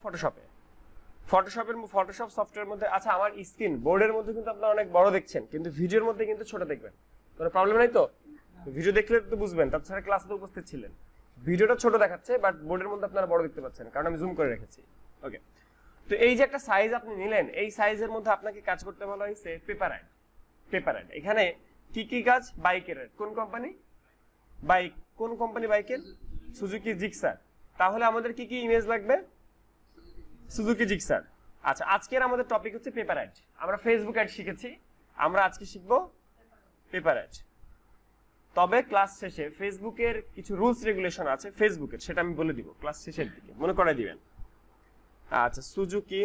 Photoshop সফটওয়্যারের মধ্যে। আচ্ছা, আমার স্ক্রিন বোর্ডের মধ্যে কিন্তু আপনারা অনেক বড় দেখছেন, কিন্তু ভিডিওর মধ্যে কিন্তু ছোট দেখবেন। কোনো প্রবলেম নাই তো? ভিডিও দেখলে তো বুঝবেন, তাছাড়া ক্লাসে তো উপস্থিত ছিলেন। ভিডিওটা ছোট দেখাচ্ছে, বাট বোর্ডের মধ্যে আপনারা বড় দেখতে পাচ্ছেন, কারণ আমি জুম করে রেখেছি। ওকে, তো এই যে একটা সাইজ আপনি নিলেন, এই সাইজের মধ্যে আপনাকে কাজ করতে বলা হয়েছে পেপার অ্যাড। এখানে কি কি কাজ? বাইকের অ্যাড। কোন কোম্পানি? বাইক। কোন কোম্পানি বাইকের? Suzuki Gixxer. তাহলে আমাদের কি কি ইমেজ লাগবে? Suzuki Gixxer. আচ্ছা, আজকের আমাদের টপিক হচ্ছে পেপার অ্যাড। আমরা ফেসবুক অ্যাড শিখেছি, আমরা আজকে শিখব পেপার অ্যাড। তবে ক্লাস শেষে ফেসবুকের কিছু রুলস রেগুলেশন আছে ফেসবুকের, সেটা আমি বলে দিব ক্লাস শেষের দিকে, মনে করাই দিবেন। আচ্ছা, সুজুকি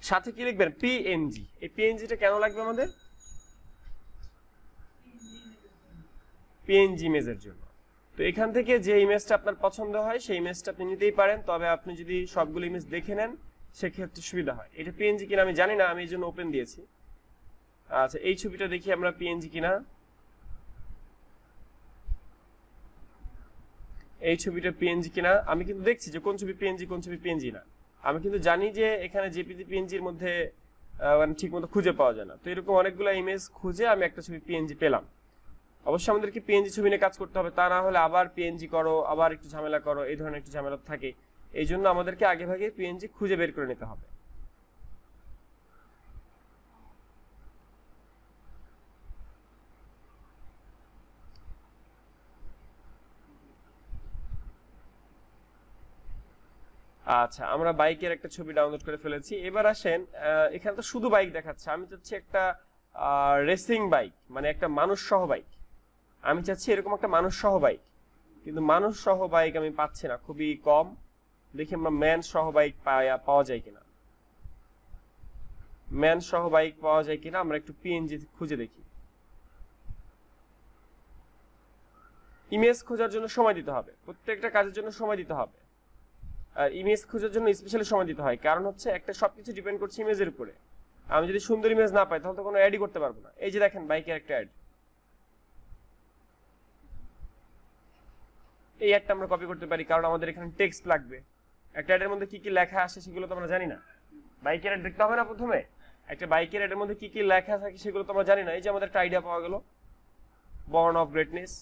সাথে কি লিখবেন? পিএনজি। এই পিএনজিটা কেন লাগবে আমাদের? পিএনজি ইমেজের জন্য। তো এখান থেকে যে ইমেজটা আপনার পছন্দ হয় সেই ইমেজটা আপনি নিতেই পারেন, তবে আপনি যদি সবগুলো ইমেজ দেখে নেন সেক্ষেত্রে সুবিধা হয়। এটা পিএনজি কিনা আমি জানি না, আমি এই জন্য ওপেন দিয়েছি। আচ্ছা, এই ছবিটা দেখি আমরা পিএনজি কিনা। এই ছবিটা পিএনজি কিনা আমি কিন্তু দেখছি যে কোন ছবি পিএনজি কোন ছবি পিএনজি না। আমি কিন্তু জানি যে এখানে জেপিজি পিএনজির মধ্যে মানে ঠিক মতো খুঁজে পাওয়া যায় না। তো এরকম অনেকগুলো ইমেজ খুঁজে আমি একটা ছবি পিএনজি পেলাম। অবশ্যই আমাদেরকে পিএনজি ছবি নিয়ে কাজ করতে হবে, তা না হলে আবার পিএনজি করো, আবার একটু ঝামেলা করো, এই ধরনের একটু ঝামেলা থাকে। এই জন্য আমাদেরকে আগে ভাগে পিএনজি খুঁজে বের করে নিতে হবে। আচ্ছা, আমরা বাইকের একটা ছবি ডাউনলোড করে ফেলেছি। এবার আসেন, এখানে তো শুধু বাইক দেখাচ্ছে, আমি চাচ্ছি একটা রেসিং বাইক, মানে একটা মানুষ সহ বাইক। আমি চাচ্ছি এরকম একটা মানুষ সহ বাইক, কিন্তু মানুষ সহ বাইক আমি পাচ্ছি না, খুবই কম। দেখি আমরা ম্যান সহ বাইক পাওয়া যায় কিনা। ম্যান সহ বাইক পাওয়া যায় কিনা আমরা একটু পিএনজি খুঁজে দেখি। ইমেজ খোঁজার জন্য সময় দিতে হবে, প্রত্যেকটা কাজের জন্য সময় দিতে হবে। আর ইমেজ খোঁজার জন্য স্পেশালি সময় দিতে হয়, কারণ হচ্ছে একটা সবকিছু ডিপেন্ড করছে ইমেজের উপরে। আমি যদি সুন্দর ইমেজ না পাই তাহলে তো কোনো অ্যাডই করতে পারবো না। এই যে দেখেন বাইকের একটা অ্যাড, এই অ্যাডটা আমরা কপি করতে পারি, কারণ আমাদের এখানে টেক্সট লাগবে। একটা অ্যাডের মধ্যে কি কি লেখা আসে সেগুলো তো আমরা জানি না। বাইকের অ্যাড দেখতে হবে না প্রথমে? একটা বাইকের অ্যাডের মধ্যে কি কি লেখা থাকে সেগুলো তো আমরা জানি না। এই যে আমাদের একটা আইডিয়া পাওয়া গেল, বর্ন অফ গ্রেটনেস।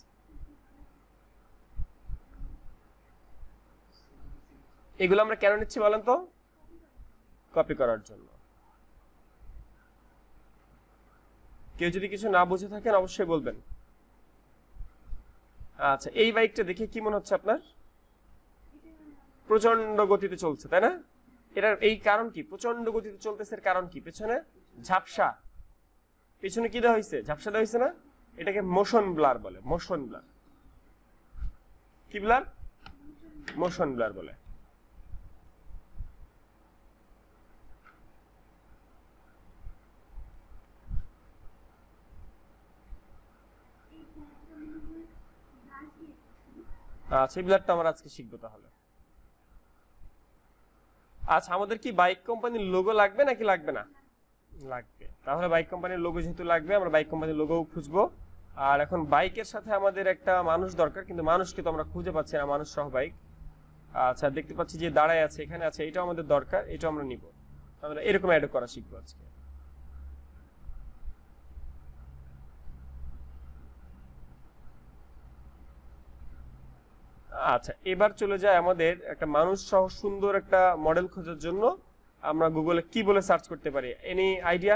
এগুলো আমরা কেন নিচ্ছি বলেন তো? কপি করার জন্য। কেউ যদি কিছু না বুঝে থাকেন অবশ্যই বলবেন। আচ্ছা, এই বাইকটা দেখে কি মনে হচ্ছে আপনার? প্রচন্ড গতিতে চলছে, তাই না? এটার এই কারণ কি? প্রচন্ড গতিতে চলতেছে, এর কারণ কি? পেছনে ঝাপসা। পেছনে কি দেওয়া হয়েছে? ঝাপসা দেওয়া হয়েছে না? এটাকে মোশন ব্লার বলে। Motion blur. কি ব্লার? মোশন ব্লার বলে। আচ্ছা, এই ব্লারটা আমরা আজকে শিখবো তাহলে। আচ্ছা, আমাদের কি বাইক কোম্পানির লোগো লাগবে নাকি লাগবে না? লাগবে। তাহলে বাইক কোম্পানির লোগো যেহেতু লাগবে, আমরা বাইক কোম্পানির লোগো খুঁজবো। আর এখন বাইকের সাথে আমাদের একটা মানুষ দরকার, কিন্তু মানুষকে তো আমরা খুঁজে পাচ্ছি না, মানুষ সহ বাইক। আচ্ছা, দেখতে পাচ্ছি যে দাঁড়ায় আছে, এখানে আছে, এটাও আমাদের দরকার, এটা আমরা নিব। আমরা এরকম অ্যাড করা শিখবো আজকে। আচ্ছা, এবার চলে যায় আমাদের একটা মানুষ সহ সুন্দর একটা মডেল খোঁজার জন্য আমরা গুগলে কি বলে সার্চ করতে পারি? Any idea?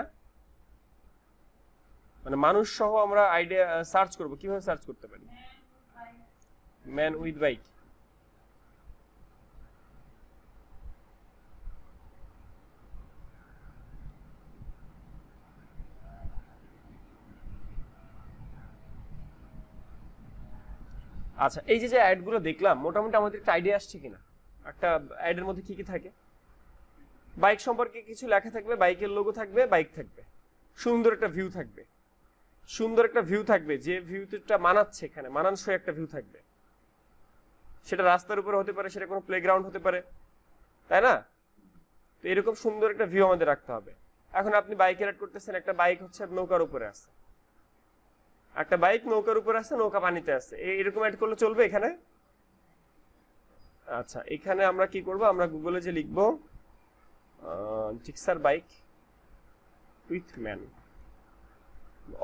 মানে মানুষ সহ আমরা আইডিয়া সার্চ করব, কিভাবে সার্চ করতে পারি? Man with bike. আচ্ছা, এই যে যে অ্যাডগুলো দেখলাম, মোটামুটি আমাদের একটা আইডিয়া আসছে কিনা একটা অ্যাডের মধ্যে কি কি থাকে? বাইক সম্পর্কে কিছু লেখা থাকবে, বাইকের লোগো থাকবে, বাইক থাকবে, সুন্দর একটা ভিউ থাকবে। সুন্দর একটা ভিউ থাকবে, যে ভিউটা মানাচ্ছে, এখানে মানানসই একটা ভিউ থাকবে। সেটা রাস্তার উপরে হতে পারে, সেটা কোনো প্লেগ্রাউন্ড হতে পারে, তাই না? তো এরকম সুন্দর একটা ভিউ আমাদের রাখতে হবে। এখন আপনি বাইকে রাইড করতেছেন, একটা বাইক হচ্ছে নৌকার উপরে আছে, একটা বাইক নৌকার উপরে আছে, নৌকা পানিতে আছে, এরকম অ্যাড করলে চলবে এখানে? আচ্ছা, এখানে আমরা কি করব, আমরা গুগলে যে লিখবো Gixxer bike with man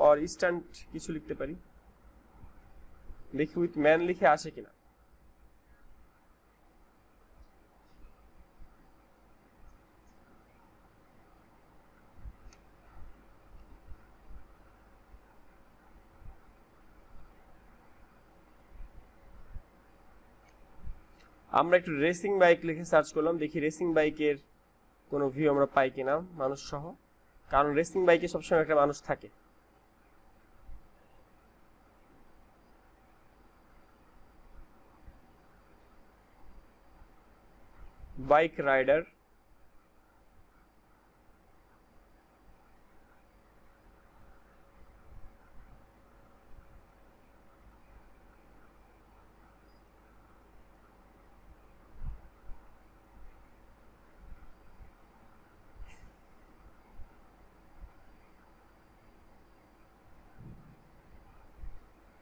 or instant কিছু লিখতে পারি, দেখি উইথ ম্যান লিখে আসে কিনা। আমরা একটু রেসিং বাইক লিখে সার্চ করলাম, দেখি রেসিং বাইকের কোনো ভিউ আমরা পাই কিনা মানুষ সহ, কারণ রেসিং বাইকে সবসময় একটা মানুষ থাকে। বাইক রাইডার,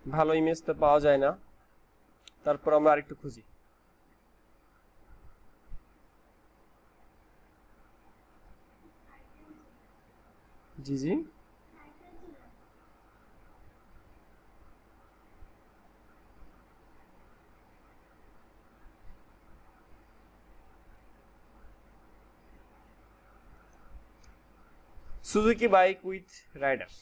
ভালো ইমেজ তো পাওয়া যায় না, তারপর আমরা আরেকটু খুঁজি। জি জি, সুজুকি বাইক উইথ রাইডার।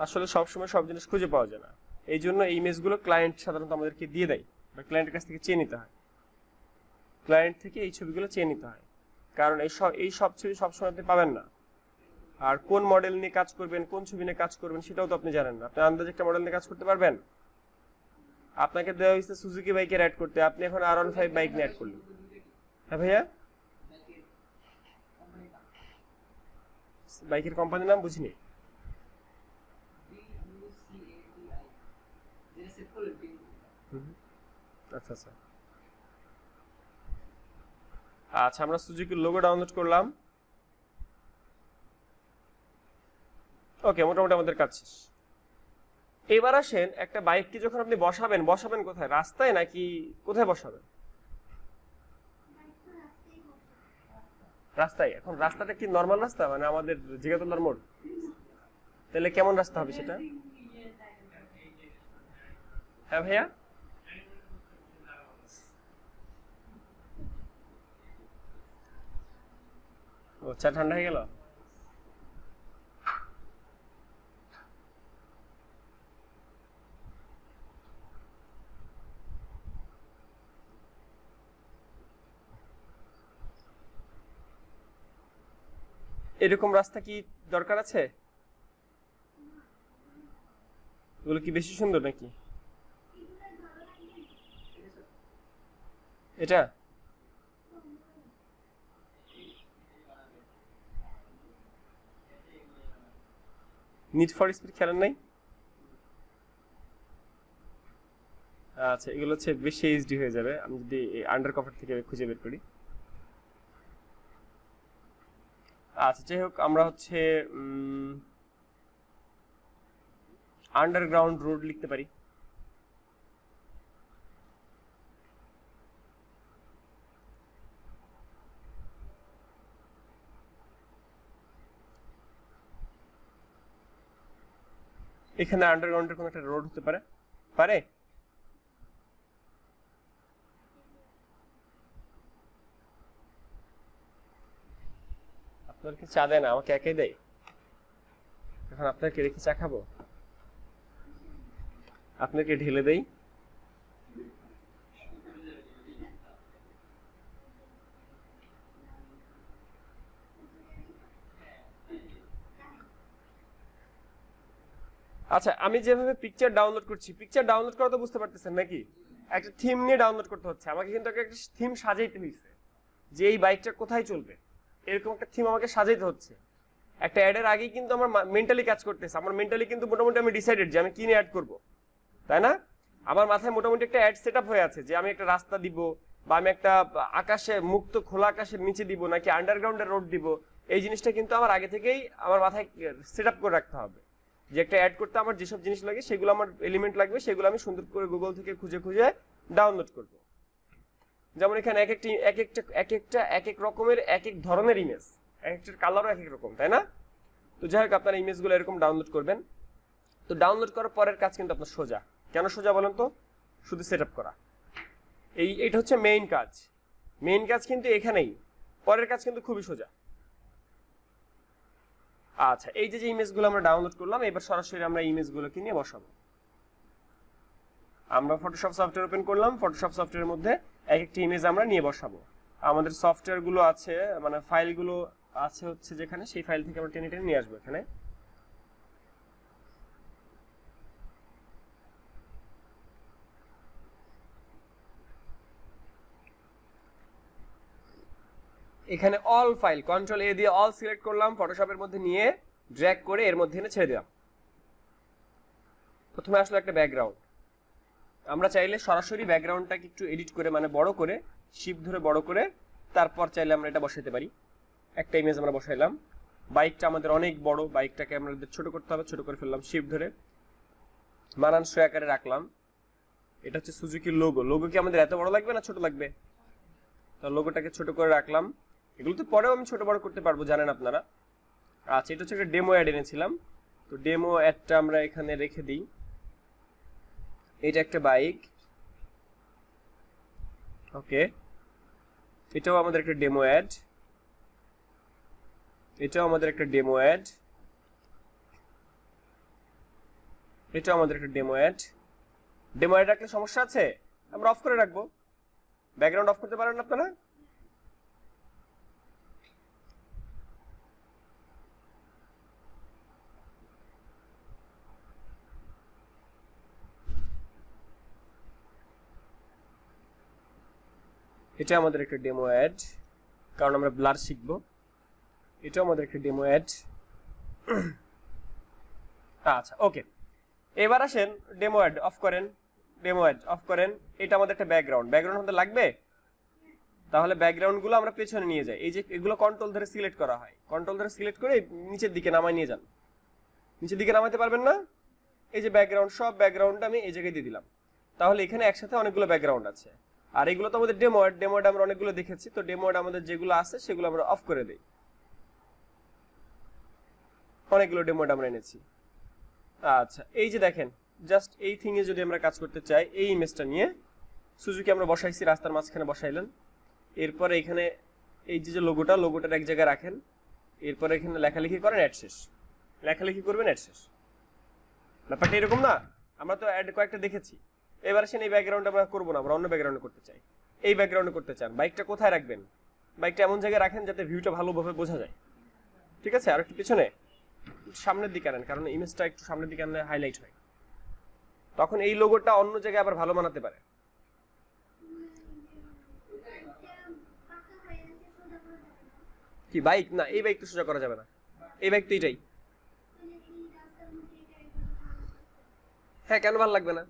আসলে সবসময় সব জিনিস খুঁজে পাওয়া যায় না, এই জন্য এই ইমেজগুলো ক্লায়েন্ট সাধারণত আমাদেরকে দিয়ে দেয়, বা ক্লায়েন্টের কাছ থেকে চেয়ে নিতে হয়, ক্লায়েন্ট থেকে এই ছবিগুলো চেয়ে নিতে হয়, কারণ এই সব ছবি সবসময় আপনি পাবেন না। আর কোন মডেল নিয়ে কাজ করবেন, কোন ছবি নিয়ে কাজ করবেন সেটাও তো আপনি জানেন না। আপনি আন্দাজে একটা মডেল নিয়ে কাজ করতে পারবেন? আপনাকে দেওয়া হয়েছে সুজুকি বাইকের অ্যাড করতে, আপনি এখন R15 বাইক নিয়ে অ্যাড করলেন। হ্যাঁ ভাইয়া, বাইকের কোম্পানির নাম বুঝিনি। আচ্ছা আচ্ছা আচ্ছা, আমরা সুজুকির লোগো ডাউনলোড করলাম। ওকে, মোটামুটি আমাদের কাজ শেষ। এবার আসেন, একটা বাইককে যখন আপনি বসাবেন, বসাবেন কোথায়? রাস্তায় নাকি কোথায় বসাবেন? রাস্তায়। এখন রাস্তাটা কি নর্মাল রাস্তা, মানে আমাদের জিগাতলার মোড়? তাহলে কেমন রাস্তা হবে সেটা? হ্যাঁ ভাইয়া, ও চা ঠান্ডা হয়ে গেল। এরকম রাস্তা কি দরকার আছে? এগুলো কি বেশি সুন্দর নাকি? এটা নিড ফর স্পিড খেলেন নাই? আচ্ছা, এগুলো হচ্ছে বেশি এইচডি হয়ে যাবে আমি যদি আন্ডার কভার থেকে খুঁজে বের করি। আচ্ছা, যাই হোক, আমরা হচ্ছে আন্ডারগ্রাউন্ড রোড লিখতে পারি। এখানে আন্ডারগ্রাউন্ডের কোনো একটা রোড হতে পারে, পারে? আপনাকে চা দেয় না, আমাকে একাই দেয়। এখন আপনাকে রেখে চা খাবো? আপনাকে ঢেলে দেই। আচ্ছা, আমি যেভাবে পিকচার ডাউনলোড করছি, পিকচার ডাউনলোড করা তো বুঝতে পারতেছেন নাকি? একটা থিম নিয়ে ডাউনলোড করতে হচ্ছে আমাকে, কিন্তু একটা থিম সাজাইতে হয়েছে যে এই বাইকটা কোথায় চলবে, এরকম একটা থিম আমাকে সাজাইতে হচ্ছে। একটা অ্যাডের আগেই কিন্তু আমার মেন্টালি কাজ করতেছে, আমার মেন্টালি কিন্তু মোটামুটি আমি ডিসাইডেড যে আমি কি নিয়ে অ্যাড করবো, তাই না? আমার মাথায় মোটামুটি একটা অ্যাড সেটআপ হয়ে আছে যে আমি একটা রাস্তা দিব, বা আমি একটা আকাশে মুক্ত খোলা আকাশের নিচে দিব, নাকি আন্ডারগ্রাউন্ডে রোড দিব, এই জিনিসটা কিন্তু আমার আগে থেকেই আমার মাথায় সেটআপ করে রাখতে হবে। যে একটা অ্যাড করতে আমার যেসব জিনিস লাগে, সেগুলো আমার এলিমেন্ট লাগবে, সেগুলো আমি সুন্দর করে গুগল থেকে খুঁজে খুঁজে ডাউনলোড করব। যেমন এখানে এক এক রকমের এক এক ধরনের ইমেজ, এক একটার কালারও এক এক রকম, তাই না? তো যাই হোক, আপনারা ইমেজগুলো এরকম ডাউনলোড করবেন। তো ডাউনলোড করার পরের কাজ কিন্তু আপনার সোজা। কেন সোজা বলেন তো? শুধু সেটআপ করা। এইটা হচ্ছে মেইন কাজ। মেইন কাজ কিন্তু এখানেই, পরের কাজ কিন্তু খুবই সোজা। আচ্ছা, এই যে ইমেজগুলো আমরা ডাউনলোড করলাম, এবার সরাসরি আমরা ইমেজগুলোকে নিয়ে বসাবো। আমরা ফটোশপ সফটওয়্যার ওপেন করলাম, ফটোশপ সফটওয়্যারের মধ্যে এক একটা ইমেজ আমরা নিয়ে বসাবো। আমাদের সফটওয়্যারগুলো আছে, মানে ফাইলগুলো আছে হচ্ছে যেখানে, সেই ফাইল থেকে আমরা টেনে টেনে নিয়ে আসবো এখানে। এখানে অল ফাইল, কন্ট্রোল এ দিয়ে অল সিলেক্ট করলাম, ফটোশপের মধ্যে নিয়ে ড্র্যাগ করে এর মধ্যে এনে ছেড়ে দিলাম। প্রথমে আসলো একটা ব্যাকগ্রাউন্ড। আমরা চাইলে সরাসরি ব্যাকগ্রাউন্ডটাকে একটু এডিট করে, মানে বড় করে, শিফট ধরে বড় করে, তারপর চাইলে আমরা এটা বসাতে পারি। একটা ইমেজ আমরা বসাইলাম। বাইকটা আমাদের অনেক বড়, বাইকটাকে আমাদের ছোট করতে হবে, ছোট করে ফেললাম শিফট ধরে, মানানসই আকারে রাখলাম। এটা হচ্ছে সুজুকির লোগো। লোগো কি আমাদের এত বড় লাগবে না ছোট লাগবে? তো লোগোটাকে ছোট করে রাখলাম। এগুলো তো পরেও আমি ছোট বড় করতে পারবো, জানেন আপনারা। আচ্ছা, এটা হচ্ছে একটা ডেমো অ্যাড এনেছিলাম, তো ডেমো অ্যাডটা আমরা এখানে রেখে দিই। এটা একটা বাইক, ওকে। এটাও আমাদের একটা ডেমো অ্যাড, এটাও আমাদের একটা ডেমো অ্যাড, এটাও আমাদের একটা ডেমো অ্যাড। ডেমো অ্যাড রাখলে সমস্যা আছে? আমরা অফ করে রাখবো। ব্যাকগ্রাউন্ড অফ করতে পারেন আপনারা? এটা আমাদের একটা ডেমো অ্যাড, কারণ আমরা ব্লার শিখবো। এটাও আমাদের একটা ডেমো অ্যাড। আচ্ছা, ওকে। এবার আসেন ডেমো অ্যাড অফ করেন, ডেমো অ্যাড অফ করেন। এটা আমাদের একটা ব্যাকগ্রাউন্ড, ব্যাকগ্রাউন্ড আমাদের লাগবে। তাহলে ব্যাকগ্রাউন্ডগুলো আমরা পেছনে নিয়ে যাই। এই যে এগুলো কন্ট্রোল ধরে সিলেক্ট করা হয়, কন্ট্রোল ধরে সিলেক্ট করে নিচের দিকে নামায় নিয়ে যান। নিচের দিকে নামাতে পারবেন না? এই যে ব্যাকগ্রাউন্ড, সব ব্যাকগ্রাউন্ড আমি এই জায়গায় দিয়ে দিলাম। তাহলে এখানে একসাথে অনেকগুলো ব্যাকগ্রাউন্ড আছে। আর এগুলো তো আমাদের ডেমো অ্যাড, ডেমো অ্যাড আমরা অনেকগুলো দেখেছি। তো ডেমো অ্যাড আমাদের যেগুলো আছে সেগুলো আমরা অফ করে দিই। অনেকগুলো ডেমো অ্যাড আমরা এনেছি। আচ্ছা, এই যে দেখেন, জাস্ট এই থিংয়ে যদি আমরা কাজ করতে চাই, এই ইমেজটা নিয়ে সুজুকি আমরা বসাইছি, রাস্তার মাঝখানে বসাইলেন। এরপরে এখানে এই যে লোগোটা, লোগোটার এক জায়গায় রাখেন। এরপরে এখানে লেখালেখি করেন, অ্যাড শেষ। লেখালেখি করবেন, অ্যাড শেষ। ব্যাপারটা এরকম না? আমরা তো অ্যাড কয়েকটা দেখেছি। এবার আসেন এই ব্যাকগ্রাউন্ড আমরা করবো না, আমরা অন্য ব্যাকগ্রাউন্ডে করতে চাই। এই ব্যাকগ্রাউন্ডে করতে চান, বাইকটা কোথায় রাখবেন? বাইকটা এমন জায়গায় রাখেন যাতে ভিউটা ভালোভাবে বোঝা যায়। ঠিক আছে? আর একটু পিছনে, সামনের দিকে আনেন, কারণ ইমেজটা একটু সামনের দিকে আনলে হাইলাইট হয়। তখন এই লোগোটা অন্য জায়গায় আবার ভালো মানাতে পারে। কি বাইক? না, এই বাইক তো সোজা করা যাবে না। এই বাইক তো এটাই। হ্যাঁ, কেন ভালো লাগবে না?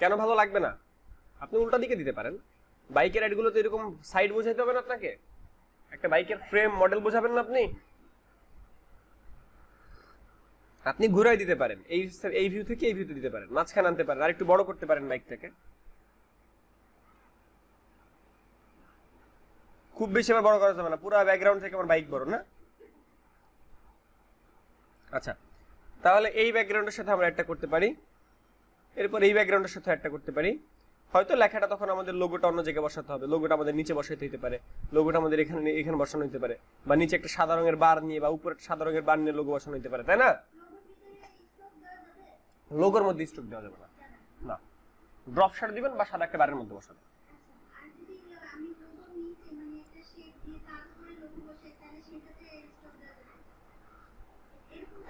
কেন ভালো লাগবে না? আপনি উল্টা দিকে দিতে পারেন। বাইকের অ্যাডগুলো তো এরকম সাইড বোঝাইতে হবে না আপনাকে। একটা বাইকের ফ্রেম মডেল বোঝাবেন না আপনি? আপনি ঘুরাই দিতে পারেন, এই ভিউ থেকে এই ভিউতে দিতে পারেন, মাঝখানে আনতে পারেন, আর একটু বড় করতে পারেন বাইকটাকে। খুব বেশি আবার বড় করা যাবে না, পুরো ব্যাকগ্রাউন্ড থেকে আমার বাইক বড় না। আচ্ছা, তাহলে এই ব্যাকগ্রাউন্ডের সাথে আমরা একটা করতে পারি, এরপর এই ব্যাকগ্রাউন্ডের সাথে একটা করতে পারি। হয়তো লেখাটা তখন আমাদের লোগোটা অন্য জায়গায় বসাতে হবে, লোগোটা আমাদের নিচে বসাতে হতে পারে, লোগোটা আমাদের এখানে এখানে বসানো হতে পারে, বা নিচে একটা সাদা রঙের বার নিয়ে বা উপরে একটা সাদা রঙের বার নিয়ে লোগো বসানো হতে পারে, তাই না? লোগোর মধ্যে স্ট্রোক দেওয়া যাবে না। না, ড্রপ শার্ট দিবেন বা সাদা একটা বারের মধ্যে বসাবেন।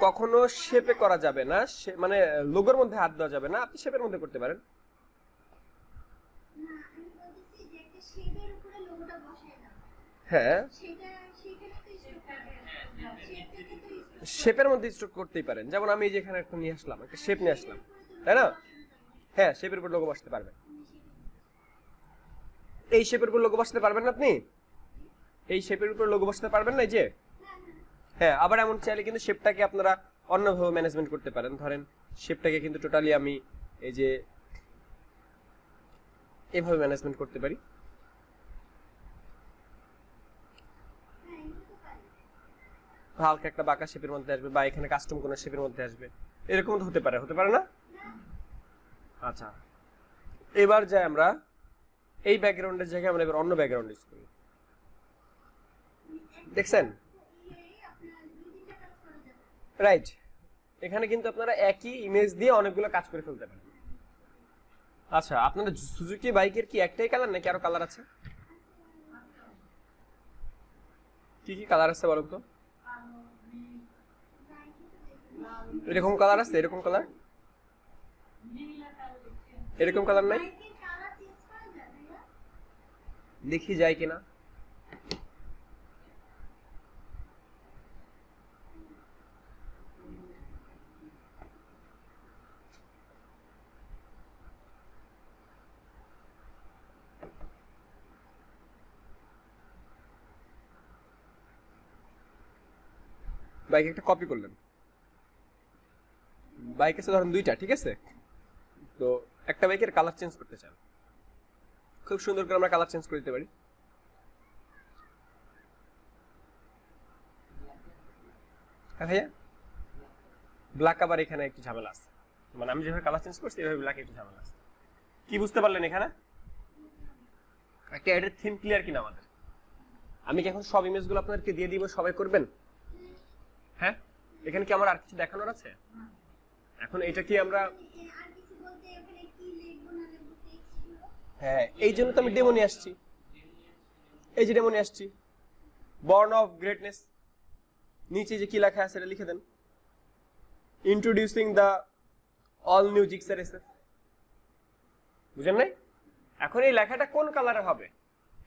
কখনো শেপে করা যাবে না, মানে লোগোর মধ্যে হাত দেওয়া যাবে না। আপনি শেপের মধ্যে করতে পারেন। হ্যাঁ, শেপের মধ্যে স্ট্রোক করতেই পারেন। যেমন আমি যেখানে একটা নিয়ে আসলাম, একটা শেপ নিয়ে আসলাম, তাই না? হ্যাঁ, শেপের উপর লোগো বসাতে পারবেন। এই শেপের উপর লোগো বসাতে পারবেন না আপনি? এই শেপের উপর লোগো বসাতে পারবেন না? এই যে হ্যাঁ, আবার এমন চাইলে কিন্তু শেপটাকে আপনারা অন্যভাবে ম্যানেজমেন্ট করতে পারেন। ধরেন শেপটাকে কিন্তু টোটালি আমি এই যে এভাবে ম্যানেজমেন্ট করতে পারি। হালকা একটা বাঁকা শেপের মধ্যে আসবে, বা এখানে কাস্টম কোনো শেপের মধ্যে আসবে, এরকম তো হতে পারে, হতে পারে না? আচ্ছা, এবার যাই আমরা এই ব্যাকগ্রাউন্ডের জায়গায় আমরা এবার অন্য ব্যাকগ্রাউন্ড ইউজ করি। দেখছেন? রাইট, এখানে কিন্তু আপনারা একই ইমেজ দিয়ে অনেকগুলো কাজ করে ফেলতে পারেন। আচ্ছা, আপনাদের সুজুকি বাইকের কি একটাই কালার নাকি আরো কালার আছে? কি কি কালার আছে বলুন তো? এরকম কালার আছে? এরকম কালার? এরকম কালার নাই? দেখি যায় কিনা। বাইক একটা কপি করলেন, বাইক আছে ধরেন দুইটা, ঠিক আছে? তো একটা বাইকের কালার চেঞ্জ করতে চান, খুব সুন্দর করে আমরা কালার চেঞ্জ করে দিতে পারি। হ্যাঁ ভাইয়া, ব্ল্যাক আবার এখানে একটু ঝামেলা আছে, মানে আমি যেভাবে কালার চেঞ্জ করছি এভাবে ব্ল্যাক একটু ঝামেলা আছে। কি বুঝতে পারলেন এখানে? একটা অ্যাডের থিম ক্লিয়ার কিনা আমাদের? আমি কি এখন সব ইমেজগুলো আপনাদেরকে দিয়ে দিব, সবাই করবেন? হ্যাঁ, এখানে কি আমার আর কিছু দেখানোর আছে? এখন এটা কি আমরা, হ্যাঁ এই জন্য তো আমি ডেমো নিয়ে আসছি, এই যে ডেমো নিয়ে আসছি, বর্ন অফ গ্রেটনেস, নিচে যে কি লেখা আছে এটা লিখে দেন, introducing the all new Gixxer SF. বুঝেন নাই? এখন এই লেখাটা কোন কালারে হবে?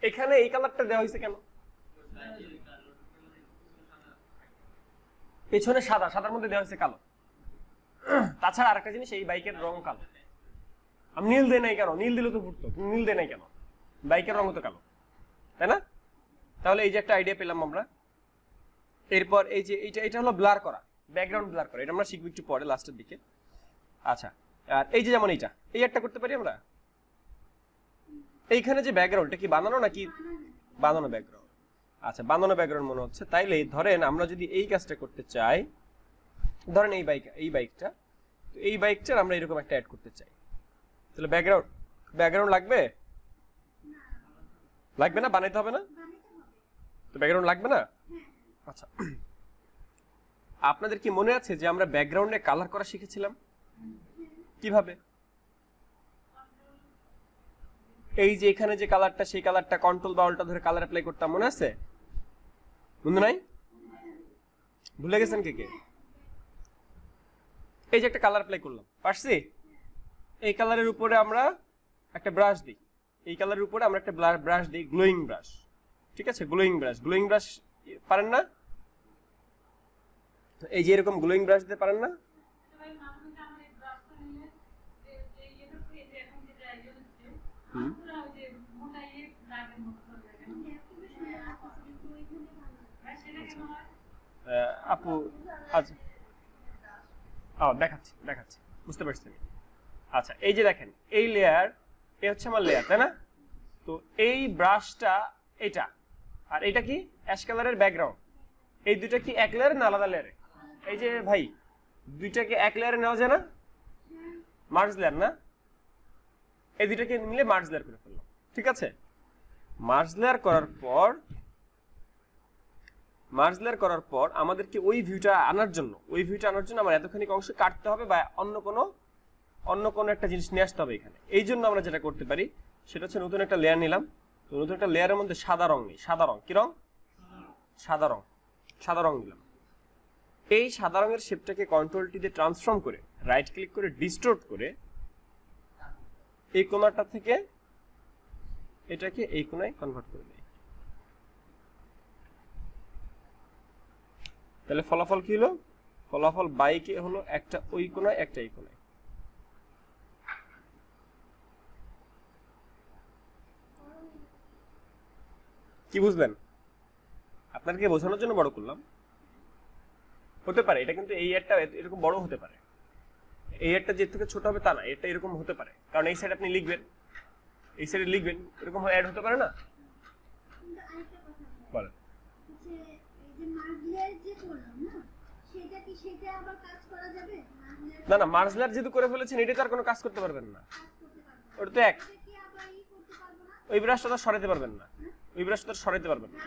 এখানে এই কালারটা দেওয়া হয়েছে কেন? পেছনে সাদা, সাদার মধ্যে দেওয়া হয়েছে কালো। তাছাড়া আরেকটা জিনিস, এই বাইকের রং কালো। আমি নীল দেই নাই কেন? নীল দিলে তো ফুটতো, নীল দেই নাই কেন? বাইকের রং তো কালো, তাই না? তাহলে এই যে একটা আইডিয়া পেলাম আমরা। এরপর এই যে এটা হলো ব্লার করা, ব্যাকগ্রাউন্ড ব্লার করা, এটা আমরা শিখবো একটু পরে লাস্টের দিকে। আচ্ছা, আর এই যে যেমন এইটা, এই একটা করতে পারি আমরা। এইখানে যে ব্যাকগ্রাউন্ডটা কি বানানো নাকি? বানানো ব্যাকগ্রাউন্ড। আচ্ছা, বানানো ব্যাকগ্রাউন্ড মনে হচ্ছে। তাইলে ধরেন আমরা যদি এই কাজটা করতে চাই, ধরেন এই বাইকটা, তো এই বাইকটার আমরা এরকম একটা অ্যাড করতে চাই, তাহলে ব্যাকগ্রাউন্ড লাগবে? লাগবে না? বানাইতে হবে না? তো ব্যাকগ্রাউন্ড লাগবে না? আচ্ছা, আপনাদের কি মনে আছে যে আমরা ব্যাকগ্রাউন্ডে কালার করা শিখেছিলাম? কিভাবে? এই যে এখানে যে কালারটা, সেই কালারটা কন্ট্রোল বা অল্টা ধরে কালার অ্যাপ্লাই করতাম, মনে আছে? মনে নাই? ভুলে গেছেন কে কে? এই যে একটা কালার অ্যাপ্লাই করলাম, পারছি? এই কালারের উপরে আমরা একটা ব্রাশ দিই, এই কালারের উপরে আমরা একটা ব্রাশ দিই, গ্লোয়িং ব্রাশ, ঠিক আছে? গ্লোয়িং ব্রাশ পারেন না? এই যে এরকম গ্লোয়িং ব্রাশ দিতে পারেন না? আপু আচ্ছা, দেখাচ্ছি, বুঝতে পারছি আমি। আচ্ছা, এই যে দেখেন এই লেয়ার, এ হচ্ছে আমার লেয়ার, তাই না? তো এই ব্রাশটা এটা, আর এটা কি অ্যাশ কালারের ব্যাকগ্রাউন্ড, এই দুইটা কি এক লেয়ারে না আলাদা লেয়ারে? এই যে ভাই, দুইটাকে এক লেয়ারে নেওয়া যায় না? মার্জ লেয়ার না? এই দুইটাকে মিলে মার্জ লেয়ার করে ফেললাম, ঠিক আছে? মার্জ লেয়ার করার পর আমাদেরকে ওই ভিউটা আনার জন্য আমার এতখানি অংশ কাটতে হবে, বা অন্য কোনো একটা জিনিস নিয়ে আসতে হবে এখানে। এই জন্য আমরা যেটা করতে পারি সেটা হচ্ছে নতুন একটা লেয়ার নিলাম। তো নতুন একটা লেয়ারের মধ্যে সাদা রং নেই, কি রং? সাদা রং নিলাম। এই সাদা রঙের শেপটাকে কন্ট্রোল টি দিয়ে ট্রান্সফর্ম করে, রাইট ক্লিক করে ডিস্টোর্ট করে, এই কোণাটা থেকে এটাকে এই কোণায় কনভার্ট করে দেয়। তাহলে ফলাফল কি হলো? ফলাফল বাইকে হলো একটা ওই কোণায়, একটা এই কোণায়। কি বুঝলেন? আপনাকে বোঝানোর জন্য বড় করলাম। হতে পারে এটা, কিন্তু এই এরটা এরকম বড় হতে পারে, এই এরটা যে থেকে ছোট হবে তা না, এটা এরকম হতে পারে, কারণ এই সাইড আপনি লিখবেন, এই সাইডে লিখবেন, এরকম অ্যাড হতে পারে না? বলেন। না না, মার্জলার যেহেতু করে ফেলেছেন, এটা তো আর কোনো কাজ করতে পারবেন না, ওটা তো এক। ওই ব্রাশটা তো সরাইতে পারবেন না, ওই ব্রাশটা তো সরাইতে পারবেন না।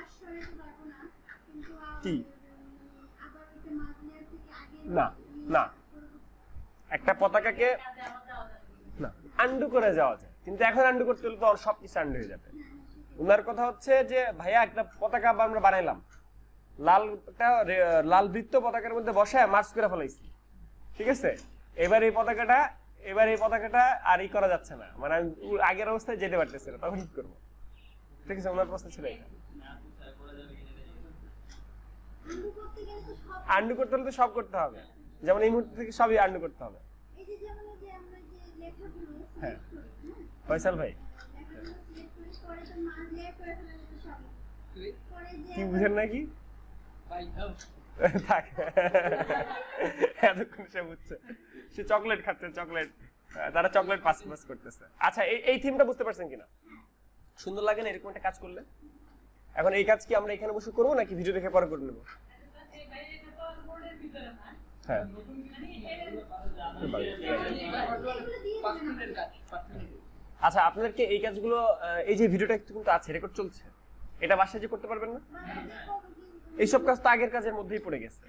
কি না না, একটা পতাকাকে না আন্ডু করে যাওয়া যায়, কিন্তু এখন আন্ডু করতে হলে তো সবকিছু আন্ডু হয়ে যাবে। ওনার কথা হচ্ছে যে ভাইয়া একটা পতাকা আমরা বানাইলাম, লাল বৃত্ত পতাকার মধ্যে বসায় মার্চ করে ফেলাইছি, ঠিক আছে? এবার এই পতাকাটা আর ই করা যাচ্ছে না, মানে আগের অবস্থায় যেতে পারতেছে না, তখন কি করবো? ঠিক আছে, ওনার প্রশ্ন ছিল এটা। আন্ডু করতে হলে তো সব করতে হবে, যেমন এই মুহূর্তে থেকে সবই আন্ডু করতে হবে। হ্যাঁ ফয়সাল ভাই, কি বুঝেন নাকি? এতক্ষণ সে বুঝছে, সে চকলেট খাচ্ছে, চকলেট, তারা চকলেট পাস করতেছে। আচ্ছা, এই থিমটা বুঝতে পারছেন কিনা? সুন্দর লাগে না এরকম একটা কাজ করলে? এখন এই কাজ কি আমরা এখানে বসে করবো নাকি ভিডিও দেখে পরে করে নেবো? হ্যাঁ, আচ্ছা, আপনাদেরকে এই কাজগুলো, এই যে ভিডিওটা কিন্তু আছে, রেকর্ড চলছে, এটা বাসায় যে করতে পারবেন না? এইসব কাজ তো আগের কাজের মধ্যেই পড়ে গেছে।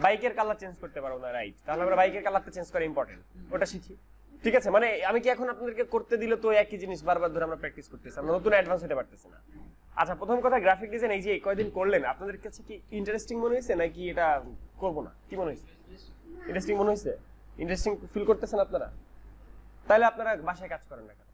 বাইকের কালার চেঞ্জ করতে পারবো না, রাইট? তাহলে আমরা বাইকের কালারটা চেঞ্জ করা ইম্পর্টেন্ট, ওটা শিখি, ঠিক আছে? মানে আমি কি এখন আপনাদেরকে করতে দিলে তো একই জিনিস বারবার ধরে আমরা প্র্যাকটিস করতেছি, আমরা নতুন অ্যাডভান্স হতে পারতেছি না। আচ্ছা, প্রথম কথা, গ্রাফিক ডিজাইন এই যে কয়দিন করলেন, আপনাদের কাছে কি ইন্টারেস্টিং মনে হয়েছে নাকি এটা করবো না? কি মনে হয়েছে? ইন্টারেস্টিং মনে হয়েছে? ইন্টারেস্টিং ফিল করতেছেন আপনারা? তাহলে আপনারা বাসায় কাজ করেন না কেন?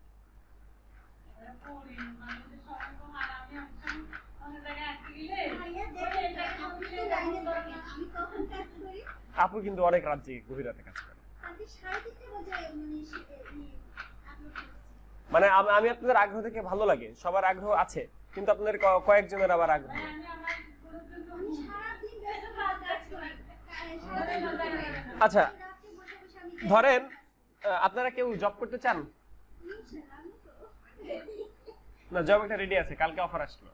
আপু কিন্তু অনেক রাত জেগে গভীর রাতে কাজ করে। মানে আমি আপনাদের আগ্রহ থেকে ভালো লাগে, সবার আগ্রহ আছে, কিন্তু আপনাদের কয়েকজনের আবার আগ্রহ। আচ্ছা, ধরেন আপনারা কেউ জব করতে চান না? জব একটা রেডি আছে, কালকে অফার আসলো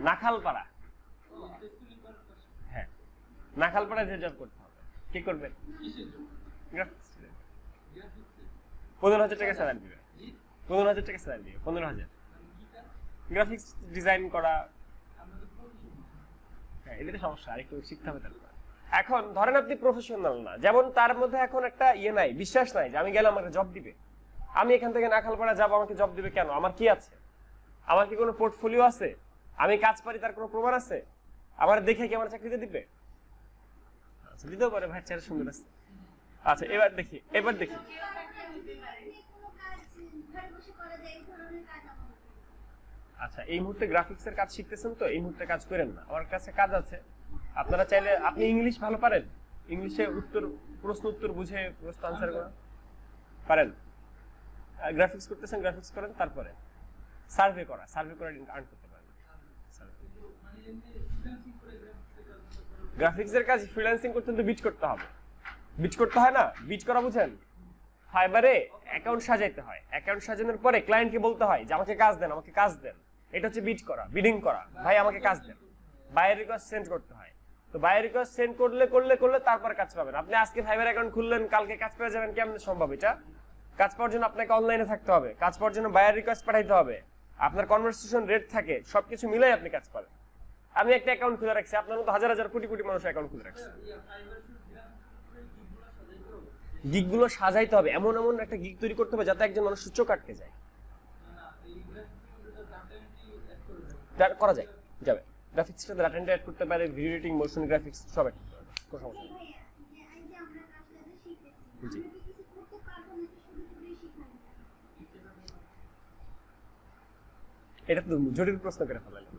নাখালপাড়া। হ্যাঁ, নাখালপাড়ায় যে জব করতে হবে, কি করবেন? 15,000 টাকা স্যালারি দিবে, 15,000 টাকা স্যালারি দিবে, 15,000। গ্রাফিক্স ডিজাইন করা, হ্যাঁ, এটা সমস্যা, আরেকটু শিখতে হবে তারপর। এখন ধরেন আপনি প্রফেশনাল না, যেমন তার মধ্যে এখন একটা ইয়ে নাই, বিশ্বাস নাই যে আমি গেলে আমাকে জব দিবে, আমি এখান থেকে নাখালপাড়া যাব, আমাকে জব দিবে কেন? আমার কি আছে? আমার কি কোনো পোর্টফোলিও আছে? আমি কাজ পারি তার কোনো প্রমাণ আছে? আমার দেখে কি আমার চাকরিতে দিবে? আচ্ছা, দিতেও পারে, ভাই চেহারা সুন্দর আছে। আচ্ছা, এবার দেখি। আচ্ছা, এই মুহূর্তে গ্রাফিক্সের কাজ শিখতেছেন তো, এই মুহূর্তে কাজ করেন না, আমার কাছে কাজ আছে। আপনারা চাইলে, আপনি ইংলিশ ভালো পারেন, ইংলিশে প্রশ্ন উত্তর বুঝে প্রশ্ন আনসার করা পারেন? গ্রাফিক্স করতেছেন, গ্রাফিক্স করেন, তারপরে সার্ভে করে আর্ন করতে পারেন। গ্রাফিক্সের কাজ ফ্রিল্যান্সিং করতে তো বিট করতে হবে, বিট করতে হয় না? বিট করা বুঝেন? ফাইবারে অ্যাকাউন্ট সাজাইতে হয়, অ্যাকাউন্ট সাজানোর পরে ক্লায়েন্টকে বলতে হয় যে আমাকে কাজ দেন, আমাকে কাজ দেন। এটা হচ্ছে বিট করা, বিডিং করা, ভাই আমাকে কাজ দেন। বায়ার রিকোয়েস্ট সেন্ড করতে হয়, তো বায়ার রিকোয়েস্ট সেন্ড করলে তারপর কাজ পাবেন। আপনি আজকে ফাইবার অ্যাকাউন্ট খুললেন, কালকে কাজ পেয়ে যাবেন, কেমন সম্ভব? এটা কাজ পাওয়ার জন্য আপনাকে অনলাইনে থাকতে হবে, কাজ পাওয়ার জন্য বায়ার রিকোয়েস্ট পাঠাইতে হবে, আপনার কনভারসেশন রেট থাকে, সবকিছু মিলাই আপনি কাজ পাবেন। আমি একটা অ্যাকাউন্ট খুলে রাখছি, আপনার মতো হাজার হাজার কোটি কোটি মানুষ অ্যাকাউন্ট খুলে রাখছে। গিগগুলো সাজাইতে হবে, এমন একটা গিগ তৈরি করতে হবে যাতে একজন মানুষ চোখ আটকে যায়। করা যায়, যাবে। গ্রাফিক্সটা ডাটা এন্ট্রি অ্যাড করতে পারে, ভিডিও এডিটিং, মোশন গ্রাফিক্স সব অ্যাড করতে পারে, কোনো সমস্যা নেই। জি, এটা তো জটিল প্রশ্ন করে ফেলালেন।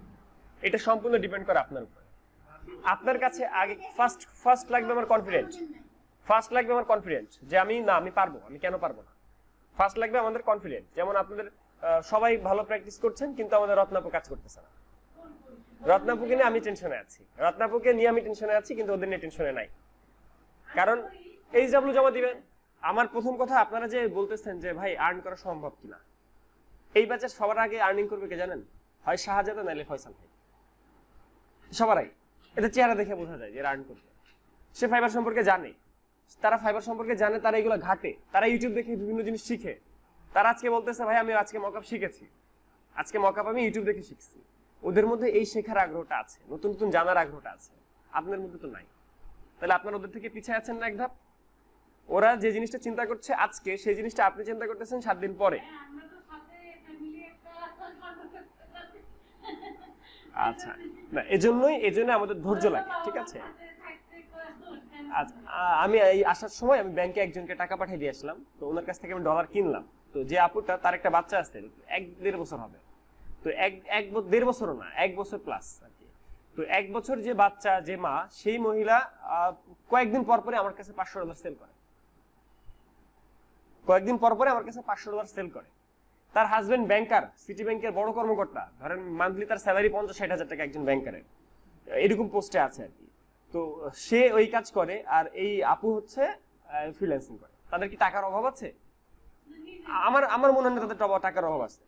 এটা সম্পূর্ণ ডিপেন্ড করে আপনার উপর। আপনার কাছে আগে ফার্স্ট লাগবে আমার কনফিডেন্ট, ফার্স্ট লাগবে আমার কনফিডেন্ট যে আমি পারবো, আমি কেন পারবো না। ফার্স্ট লাগবে আমাদের কনফিডেন্ট। যেমন আপনাদের সবাই ভালো প্র্যাকটিস করছেন, কিন্তু আমাদের রত্নাপু কাজ করতেছে না। রত্নাপুকে নিয়ে আমি টেনশনে আছি, রত্নাপুকে নিয়ে আমি টেনশনে আছি, কিন্তু ওদের নিয়ে টেনশনে নাই। কারণ এইচডব্লিউ জমা দিবেন। আমার প্রথম কথা, আপনারা যে বলতেছেন যে ভাই আর্ন করা সম্ভব কিনা, এই ব্যাচের সবার আগে আর্নিং করবে কে জানেন? হয় শাহজাদা নাইলে ফয়সাল ভাই, সবার আগে। এটা চেহারা দেখে বোঝা যায় যে আর্ন করবে। সে ফাইবার সম্পর্কে জানে, তারা ফাইবার সম্পর্কে জানে, তারা এগুলো ঘাটে, তারা ইউটিউব দেখে বিভিন্ন জিনিস শিখে। তারা আজকে বলতেছে ভাই আমি আজকে মকআপ শিখেছি, আজকে মকআপ আমি ইউটিউব দেখে শিখছি। ওদের মধ্যে এই শেখার আগ্রহটা আছে, নতুন নতুন জানার আগ্রহটা আছে, আপনার মধ্যে তো নাই। তাহলে আপনার ওদের থেকে পিছিয়ে আছেন না এক ধাপ। ওরা যে জিনিসটা চিন্তা করছে আজকে, সেই জিনিসটা আপনি চিন্তা করতেছেন 7 দিন পরে। আচ্ছা, না এজন্যই আমাদের ধৈর্য লাগে, ঠিক আছে? আচ্ছা, আমি এই আসার সময় আমি ব্যাংকে একজনকে টাকা পাঠিয়ে দিয়ে আসলাম, তো ওনার কাছ থেকে আমি ডলার কিনলাম। তো যে আপুটা, তার একটা বাচ্চা আছে, 1-1.5 বছর হবে। তো 1.5 বছরও না, 1 বছর প্লাস আর কি। তো 1 বছর যে বাচ্চা, যে মা, সেই মহিলা কয়েকদিন পর পরে আমার কাছে $500 সেল করে। কয়েকদিন পর পরে আমার কাছে $500 সেল করে। তার হাজবেন্ড ব্যাংকার, সিটি ব্যাংকের বড় কর্মকর্তা, ধরেন মান্থলি তার স্যালারি 50-60 হাজার টাকা একজন ব্যাংকারের, এরকম পোস্টে আছে আর কি। তো সে ওই কাজ করে, আর এই আপু হচ্ছে ফ্রিল্যান্সিং করে। তাদের কি টাকার অভাব আছে? আমার মনে হয় না তাদের টাকার অভাব আছে।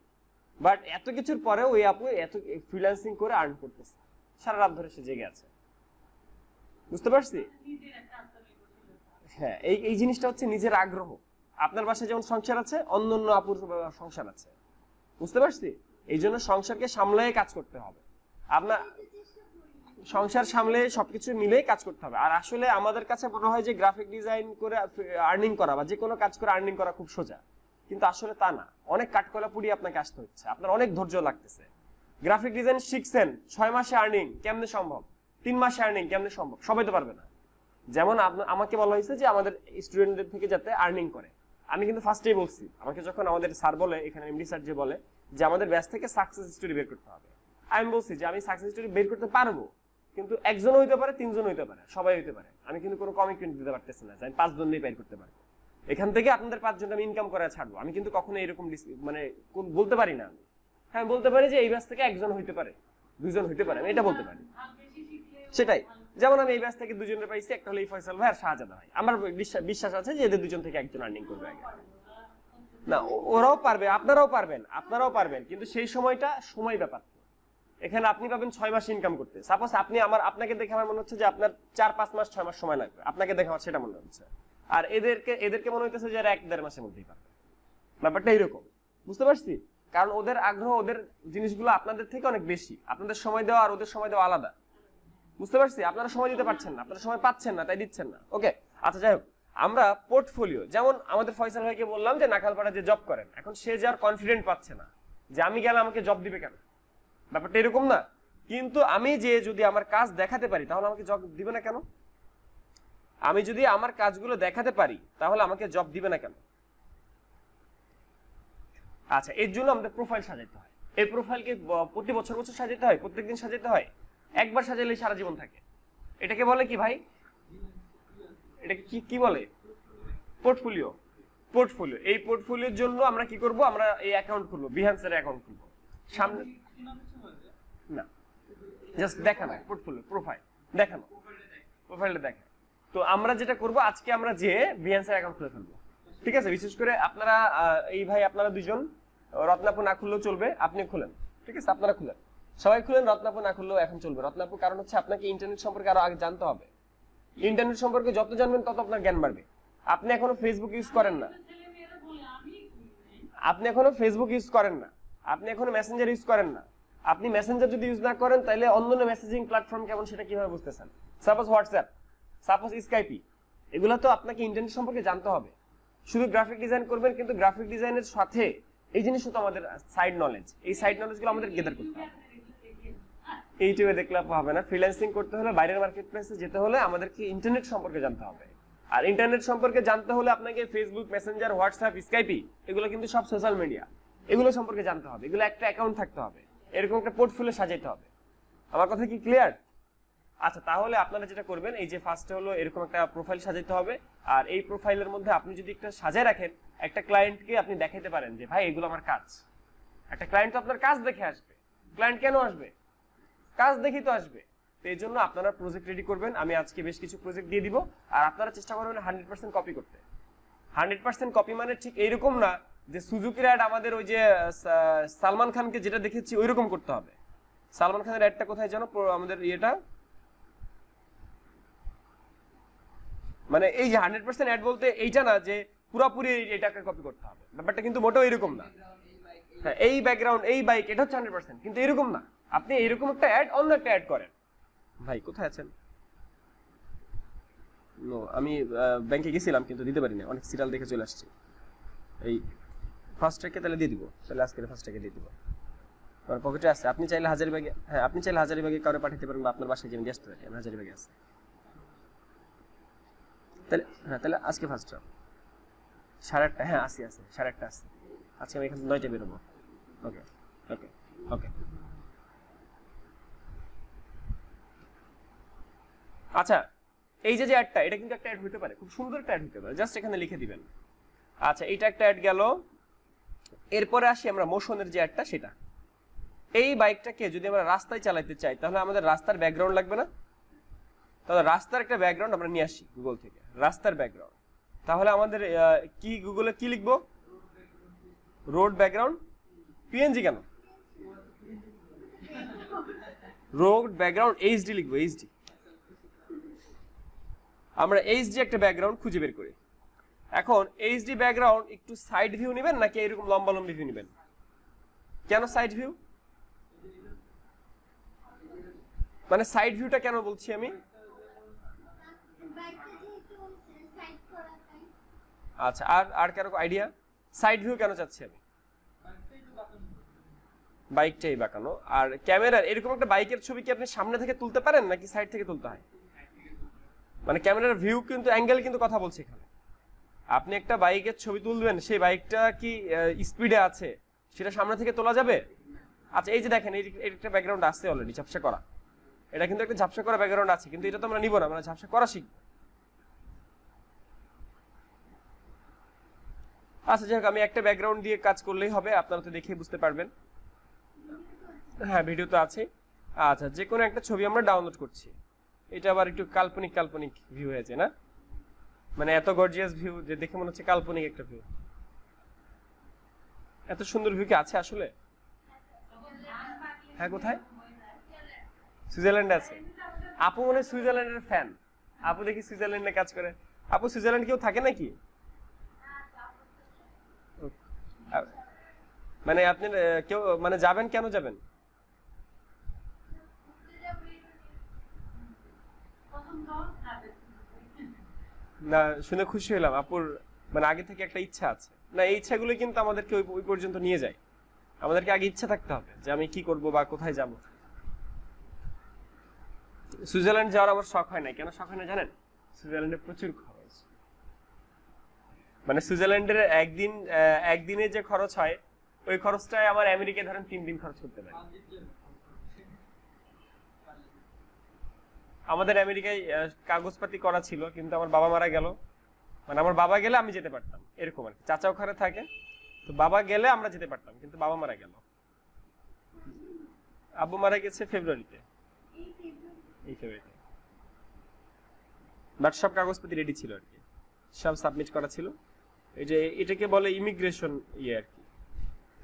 বাট এত কিছুর পরেও ওই আপু এত ফ্রিল্যান্সিং করে আর্ন করতেছে, সারা রাত ধরে সে জেগে আছে। বুঝতে পারছি? হ্যাঁ, এই জিনিসটা হচ্ছে নিজের আগ্রহ। আপনার বাসায় যেমন সংসার আছে, অন্য অন্য আপুর সংসার আছে। বুঝতে পারছি? এই জন্য সংসারকে সামলায় কাজ করতে হবে। আপনার সংসার সামলে সবকিছু মিলেই কাজ করতে হবে। আর আসলে আমাদের কাছে মনে হয় যে গ্রাফিক ডিজাইন করে আর্নিং করা বা যে কোনো কাজ করে আর্নিং করা খুব সোজা, কিন্তু আসলে তা না। অনেক কাঠকলা পুড়িয়ে আপনাকে আসতে হচ্ছে, আপনার অনেক ধৈর্য লাগতেছে। গ্রাফিক ডিজাইন শিখছেন, 6 মাসে আর্নিং কেমনে সম্ভব? 3 মাসে আর্নিং কেমনে সম্ভব? সবাই তো পারবে না। যেমন আমাকে বলা হয়েছে যে আমাদের স্টুডেন্টদের থেকে যাতে আর্নিং করে। আমি কিন্তু ফার্স্টেই বলছি, আমাকে যখন আমাদের স্যার বলে, এখানে এমডি স্যার যে বলে যে আমাদের ব্যাচ থেকে সাকসেস স্টোরি বের করতে হবে, আমি বলছি যে আমি সাকসেস স্টোরি বের করতে পারবো, কিন্তু একজন হইতে পারে, 3 জন হইতে পারে, সবাই হইতে পারে। আমি কিন্তু কোনো কমিটমেন্ট দিতে পারতেছি না যে আমি 5 জন নিয়ে বের করতে পারবো। এখান থেকে আপনাদের 5 জন আমি ইনকাম করে ছাড়বো, আমি কিন্তু কখনো এরকম মানে বলতে পারি না। আমি বলতে পারি যে এই ব্যাচ থেকে একজন হইতে পারে, 2 জন হইতে পারে, আমি এটা বলতে পারি। সেটাই, যেমন আমি এই ব্যাচ থেকে 2 জনের পাইছি, একটা হলো ফয়সাল ভাই আর শাহজাদা ভাই। আমার বিশ্বাস আছে যে এদের 2 জন থেকে একজন আর্নিং করবে আগে। না, ওরাও পারবে, আপনারাও পারবেন, কিন্তু সেই সময়টা সময় ব্যাপার। এখানে আপনি পাবেন 6 মাস ইনকাম করতে। সাপোজ আপনাকে দেখে আমার মনে হচ্ছে যে আপনার 4-5 মাস 6 মাস সময় লাগবে, আপনাকে দেখে আমার সেটা মনে হচ্ছে। আর এদেরকে মনে হইতেছে যে 1-1.5 মাসের মধ্যেই পারবে। ব্যাপারটা এইরকম, বুঝতে পারছি? কারণ ওদের আগ্রহ, ওদের জিনিসগুলো আপনাদের থেকে অনেক বেশি। আপনাদের সময় দেওয়া আর ওদের সময় দেওয়া আলাদা। বুঝতে পারছি? আপনারা সময় দিতে পারছেন না, আপনারা সময় পাচ্ছেন না, তাই দিচ্ছেন না। ওকে, আচ্ছা যাই হোক, আমরা পোর্টফোলিও, যেমন আমাদের ফয়সাল ভাইকে বললাম যে নাখালপাড়া যে জব করেন, এখন সে যে আর কনফিডেন্ট পাচ্ছে না যে আমি গেলে আমাকে জব দিবে কেন। ব্যাপারটা এরকম না? কিন্তু আমি যে যদি আমার কাজ দেখাতে পারি, তাহলে আমাকে জব দিবে না কেন? আমি যদি আমার কাজগুলো দেখাতে পারি, তাহলে আমাকে জব দিবে না কেন? আচ্ছা, এর জন্য আমাদের প্রোফাইল সাজাইতে হয়। এই প্রোফাইলকে প্রতি বছর সাজাইতে হয়, প্রত্যেকদিন সাজাইতে হয়। একবার সাজাইলে সারা জীবন থাকে। এটাকে বলে কি ভাই? এটাকে কি বলে? পোর্টফোলিও। এই পোর্টফোলিওর জন্য আমরা কি করব? আমরা এই অ্যাকাউন্ট খুলবো, বিহান্সের অ্যাকাউন্ট খুলবো। সামনে না, জাস্ট দেখানো, পোর্টফোলিও প্রোফাইল দেখানো, প্রোফাইলটা দেখা। তো আমরা যেটা করব, আজকে আমরা যে বিহান্সের অ্যাকাউন্ট খুলে ফেলবো, ঠিক আছে? বিশেষ করে আপনারা এই ভাই, আপনারা 2 জন, রত্নাপু না খুললেও চলবে, আপনি খুলেন, ঠিক আছে? আপনারা খুলেন, সবাই খুলেন। রত্নাপু না খুললেও এখন চলবে। রত্নাপু কারণ হচ্ছে আপনাকে ইন্টারনেট সম্পর্কে আরো আগে জানতে হবে। ইন্টারনেট সম্পর্কে যত জানবেন তত আপনার জ্ঞান বাড়বে। আপনি এখনো ফেসবুক ইউজ করেন না, আপনি এখনো মেসেঞ্জার ইউজ করেন না। আপনি মেসেঞ্জার যদি ইউজ না করেন, তাহলে অন্যান্য মেসেজিং প্ল্যাটফর্ম কেমন সেটা কিভাবে বুঝতেছেন? সাপোজ হোয়াটসঅ্যাপ, সাপোজ স্কাইপি, এগুলো তো আপনাকে ইন্টারনেট সম্পর্কে জানতে হবে। শুধু গ্রাফিক ডিজাইন করবেন, কিন্তু গ্রাফিক ডিজাইনের সাথে এই জিনিসটা তো আমাদের সাইড নলেজ, এই সাইড নলেজগুলো আমাদের গেদার করতে হবে। ইউটিউবে দেখলে হবে না। ফ্রিল্যান্সিং করতে হলে, বাইরের মার্কেট প্লেসে যেতে হলে আমাদেরকে ইন্টারনেট সম্পর্কে জানতে হবে। আর ইন্টারনেট সম্পর্কে জানতে হলে আপনাকে ফেসবুক, মেসেঞ্জার, হোয়াটসঅ্যাপ, স্কাইপি, এগুলো কিন্তু সব সোশ্যাল মিডিয়া, এগুলো সম্পর্কে জানতে হবে। এগুলো একটা অ্যাকাউন্ট থাকতে হবে, এরকম একটা পোর্টফোলিও সাজাইতে হবে। আমার কথা কি ক্লিয়ার? আচ্ছা, তাহলে আপনারা যেটা করবেন, এই যে ফার্স্টে হলো এরকম একটা প্রোফাইল সাজাইতে হবে। আর এই প্রোফাইলের মধ্যে আপনি যদি একটা সাজায় রাখেন, একটা ক্লায়েন্টকে আপনি দেখাতে পারেন যে ভাই এগুলো আমার কাজ, একটা ক্লায়েন্ট তো আপনার কাজ দেখে আসবে। ক্লায়েন্ট কেন আসবে? কাজ দেখেই তো আসবে। তো এই জন্য আপনারা প্রজেক্ট রেডি করবেন। আমি আজকে বেশ কিছু প্রজেক্ট দিয়ে দিব, আর আপনারা চেষ্টা করবেন 100% কপি করতে। 100% কপি মানে ঠিক এইরকম না যে সুজুকির অ্যাড আমাদের ওই যে সালমান খানকে যেটা দেখেছি ওইরকম করতে হবে। সালমান খানের অ্যাডটা কোথায় জানো? আমাদের ইয়েটা মানে এই যে 100% অ্যাড বলতে এইটা না যে পুরোপুরি এটাকে কপি করতে হবে, ব্যাপারটা কিন্তু মোটেও এরকম না। হ্যাঁ, এই ব্যাকগ্রাউন্ড, এই বাইক, এটা হচ্ছে 100%, কিন্তু এরকম না। আপনি এরকম একটা অ্যাড অন্য একটা অ্যাড করেন। ভাই কোথায় আছেন? নো, আমি ব্যাংকে গেছিলাম কিন্তু দিতে পারিনি, অনেক সিরিয়াল দেখে চলে আসছি। এই ফার্স্ট ট্র্যাকে তাহলে দিয়ে দিব, তাহলে আজকে ফার্স্ট ট্র্যাকে দিয়ে দিব। আমার পকেটে আছে, আপনি চাইলে হাজারিবাগে, হ্যাঁ আপনি চাইলে হাজারিবাগে কাউকে পাঠাতে পারেন, বা আপনার বাসায় যেমন আসতে পারি, আমি হাজারিবাগে আছে। তাহলে হ্যাঁ, তাহলে আজকে ফার্স্ট ট্র্যাক 8:30, হ্যাঁ আসি আছে 8:30 আছে। আজকে আমি এখানে 9টায় বেরোবো। ওকে ওকে ওকে। আচ্ছা, এই যে অ্যাডটা, এটা কিন্তু একটা অ্যাড হতে পারে, খুব সুন্দর একটা অ্যাড হতে পারে, জাস্ট এখানে লিখে দিবেন। আচ্ছা, এইটা একটা অ্যাড গেল। এরপরে আসি আমরা মোশনের যে অ্যাডটা, সেটা। এই বাইকটাকে যদি আমরা রাস্তায় চালাতে চাই তাহলে আমাদের রাস্তার ব্যাকগ্রাউন্ড লাগবে না? তাহলে রাস্তার একটা ব্যাকগ্রাউন্ড আমরা নিয়ে আসি গুগল থেকে, রাস্তার ব্যাকগ্রাউন্ড। তাহলে আমাদের কি গুগলে কি লিখবো? Road background. পিএনজি কেন? রোড ব্যাকগ্রাউন্ড এইচডি লিখবো, এইচডি। আমরা এইচডি একটা ব্যাকগ্রাউন্ড খুঁজে বের করি। এখন এইচডি ব্যাকগ্রাউন্ড একটু সাইড ভিউ নেবেন নাকি এরকম লম্বা লম্বি ভিউ নেবেন? কেন সাইড ভিউ? মানে সাইড ভিউটা কেন বলছি আমি? আচ্ছা, আর কারো আইডিয়া? সাইড ভিউ কেন চাচ্ছি আমি? বাইকটাই বাঁকানো। আর ক্যামেরার এরকম একটা বাইকের ছবি কি আপনি সামনে থেকে তুলতে পারেন নাকি সাইড থেকে তুলতে হয়? মানে ক্যামেরার ভিউ কিন্তু, অ্যাঙ্গেল কিন্তু কথা বলছে এখানে। আপনি একটা বাইকের ছবি তুলবেন, সেই বাইকটা কি স্পিডে আছে সেটা সামনে থেকে তোলা যাবে? আচ্ছা, এই যে দেখেন, এই একটা ব্যাকগ্রাউন্ড আছে অলরেডি ঝাপসা করা, এটা কিন্তু একটা ঝাপসা করা ব্যাকগ্রাউন্ড আছে, কিন্তু এটা তো আমরা নিব না, আমরা ঝাপসা করা শিখব। আচ্ছা যাই হোক, আমি একটা ব্যাকগ্রাউন্ড দিয়ে কাজ করলেই হবে, আপনারা তো দেখেই বুঝতে পারবেন। হ্যাঁ, ভিডিও তো আছে। আচ্ছা, যে কোনো একটা ছবি আমরা ডাউনলোড করছি। এটা আবার একটু কাল্পনিক কাল্পনিক ভিউ হয়েছে না? মানে এত গর্জিয়াস ভিউ যে দেখে মনে হচ্ছে কাল্পনিক একটা ভিউ। এত সুন্দর ভিউ কি আছে আসলে? হ্যাঁ, কোথায়? সুইজারল্যান্ডে আছে। আপু মনে হয় সুইজারল্যান্ডের ফ্যান। আপু দেখি সুইজারল্যান্ডে কাজ করে। আপু সুইজারল্যান্ড কেউ থাকে নাকি? মানে আপনি কেউ মানে যাবেন, কেন যাবেন? না, শুনে খুশি হলাম আপুর মানে আগে থেকে একটা ইচ্ছা আছে। না, এই ইচ্ছাগুলো কিন্তু আমাদেরকে ওই পর্যন্ত নিয়ে যায়। আমাদেরকে আগে ইচ্ছা থাকতে হবে যে আমি কি করব বা কোথায় যাব। সুইজারল্যান্ড যাওয়ার আমার শখ হয় না। কেন শখ হয় না জানেন? সুইজারল্যান্ডে প্রচুর খরচ। মানে সুইজারল্যান্ডের একদিনে যে খরচ হয়, ওই খরচটাই আমার আমেরিকায় ধরেন 3 দিন খরচ করতে পারে। আমাদের আমেরিকায় কাগজপাতি করা ছিল, কিন্তু আমার বাবা মারা গেল। মানে আমার বাবা গেলে আমি যেতে পারতাম, এরকম আর কি। চাচা ওখানে থাকে, তো বাবা গেলে আমরা যেতে পারতাম, কিন্তু বাবা মারা গেল। আব্বু মারা গেছে ফেব্রুয়ারিতে, এই ফেব্রুয়ারিতে। বাট সব কাগজপাতি রেডি ছিল আর কি, সব সাবমিট করা ছিল। এই যে এটাকে বলে ইমিগ্রেশন ইয়ে আর কি।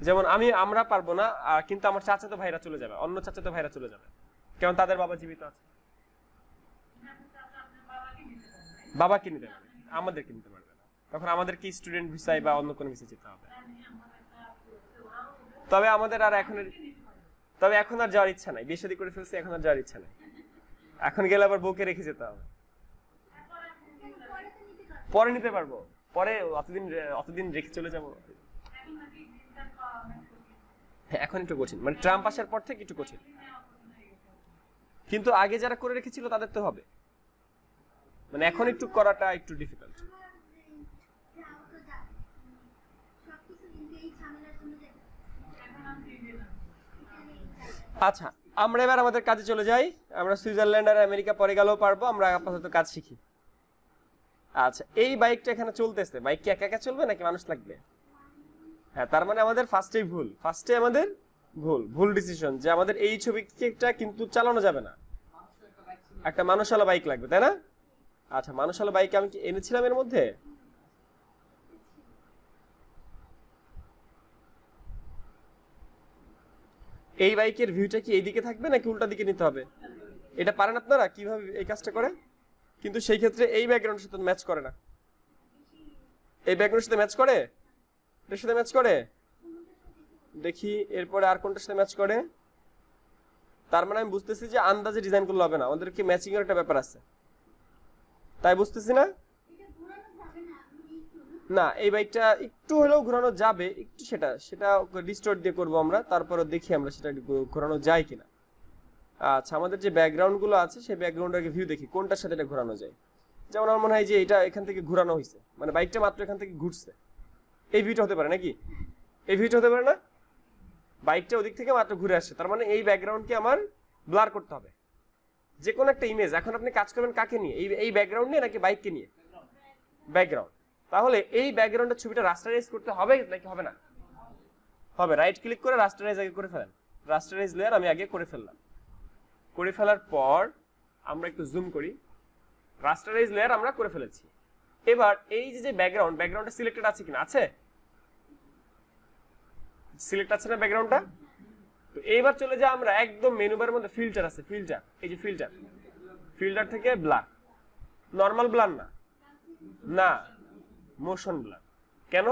যেমন আমরা পারবো না, কিন্তু আমার চাচাতো ভাইরা চলে যাবে, অন্য চাচাতো ভাইরা চলে যাবে, কারণ তাদের বাবা জীবিত আছে। বাবাকে নিতে পারবে, আমাদেরকে নিতে পারবে না। তখন আমাদেরকে স্টুডেন্ট ভিসায় বা অন্য কোনো ভিসায় যেতে হবে। তবে আমাদের আর এখন আর যাওয়ার ইচ্ছা নাই, বিয়ে শাদী করে ফেলছি, এখন আর যাওয়ার ইচ্ছা নাই। এখন গেলে আবার বউকে রেখে যেতে হবে। পরে নিতে পারবো, পরে অতদিন রেখে চলে যাবো। হ্যাঁ, এখন একটু কঠিন, মানে ট্রাম্প আসার পর থেকে একটু কঠিন, কিন্তু আগে যারা করে রেখেছিল তাদের তো হবে। মানে এখন একটু করাটা একটু ডিফিকাল্ট। আচ্ছা, আমরা এবার আমাদের কাজে চলে যাই। আমরা সুইজারল্যান্ড আর আমেরিকা পরে গেলেও পারবো, আমরা আপাতত কাজ শিখি। আচ্ছা, এই বাইকটা এখানে চলতেছে, বাইক কি একা একা চলবে নাকি মানুষ লাগবে? হ্যাঁ, তার মানে আমাদের ফার্স্টে আমাদের ভুল ডিসিশন যে আমাদের এই ছবিটা কিন্তু চালানো যাবে না, একটা মানুষওয়ালা বাইক লাগবে, তাই না? আচ্ছা, মানুষওয়ালা বাইক আমি কি এনেছিলাম এর মধ্যে? এই বাইকের ভিউটা কি এইদিকে থাকবে নাকি উল্টা দিকে নিতে হবে? এটা পারেন আপনারা কিভাবে এই কাজটা করে? কিন্তু সেই ক্ষেত্রে এই ব্যাকগ্রাউন্ডের সাথে ম্যাচ করে না। এই ব্যাকগ্রাউন্ডের সাথে ম্যাচ করে, এটার সাথে ম্যাচ করে, দেখি এরপরে আর কোনটার সাথে ম্যাচ করে। তার মানে আমি বুঝতেছি যে আন্দাজে ডিজাইন করলে হবে না, আমাদেরকে ম্যাচিং এর একটা ব্যাপার আছে, তাই বুঝতেছি না? না, এই বাইকটা একটু হলেও ঘোরানো যাবে, একটু সেটা সেটা ডিস্টর্ট দিয়ে করবো আমরা, তারপরে দেখি আমরা সেটা ঘোরানো যায় কিনা। আচ্ছা, আমাদের যে ব্যাকগ্রাউন্ড গুলো আছে সেই ব্যাকগ্রাউন্ডের ভিউ দেখি কোনটার সাথে এটা ঘোরানো যায়। যেমন আমার মনে হয় যে এটা এখান থেকে ঘোরানো হয়েছে, মানে বাইকটা মাত্র এখান থেকে ঘুরছে, এই ভিউটা হতে পারে নাকি? এই ভিউটা হতে পারে না? বাইকটা ওদিক থেকে মাত্র ঘুরে আসছে, তার মানে এই ব্যাকগ্রাউন্ডকে আমার ব্লার করতে হবে। যে কোনো একটা ইমেজ, এখন আপনি কাজ করবেন কাকে নিয়ে, এই ব্যাকগ্রাউন্ড নিয়ে নাকি বাইককে নিয়ে? ব্যাকগ্রাউন্ড। তাহলে এই ব্যাকগ্রাউন্ডের ছবিটা রাস্টারাইজ করতে হবে নাকি হবে না? হবে। রাইট ক্লিক করে রাস্টারাইজ আগে করে ফেলেন। রাস্টারাইজ লেয়ার আমি আগে করে ফেললাম। করে ফেলার পর আমরা একটু জুম করি, রাস্টারাইজ লেয়ার আমরা করে ফেলেছি। এবার এই যে ব্যাকগ্রাউন্ডটা সিলেক্টেড আছে কিনা? আছে, সিলেক্ট আছে না ব্যাকগ্রাউন্ডটা? তো এইবার চলে যাই আমরা একদম মেনু বারের মধ্যে ফিল্টার আছে, ফিল্টার, এই যে ফিল্টার থেকে ব্লার, নরমাল ব্লার না, না মোশন ব্লার। কেন?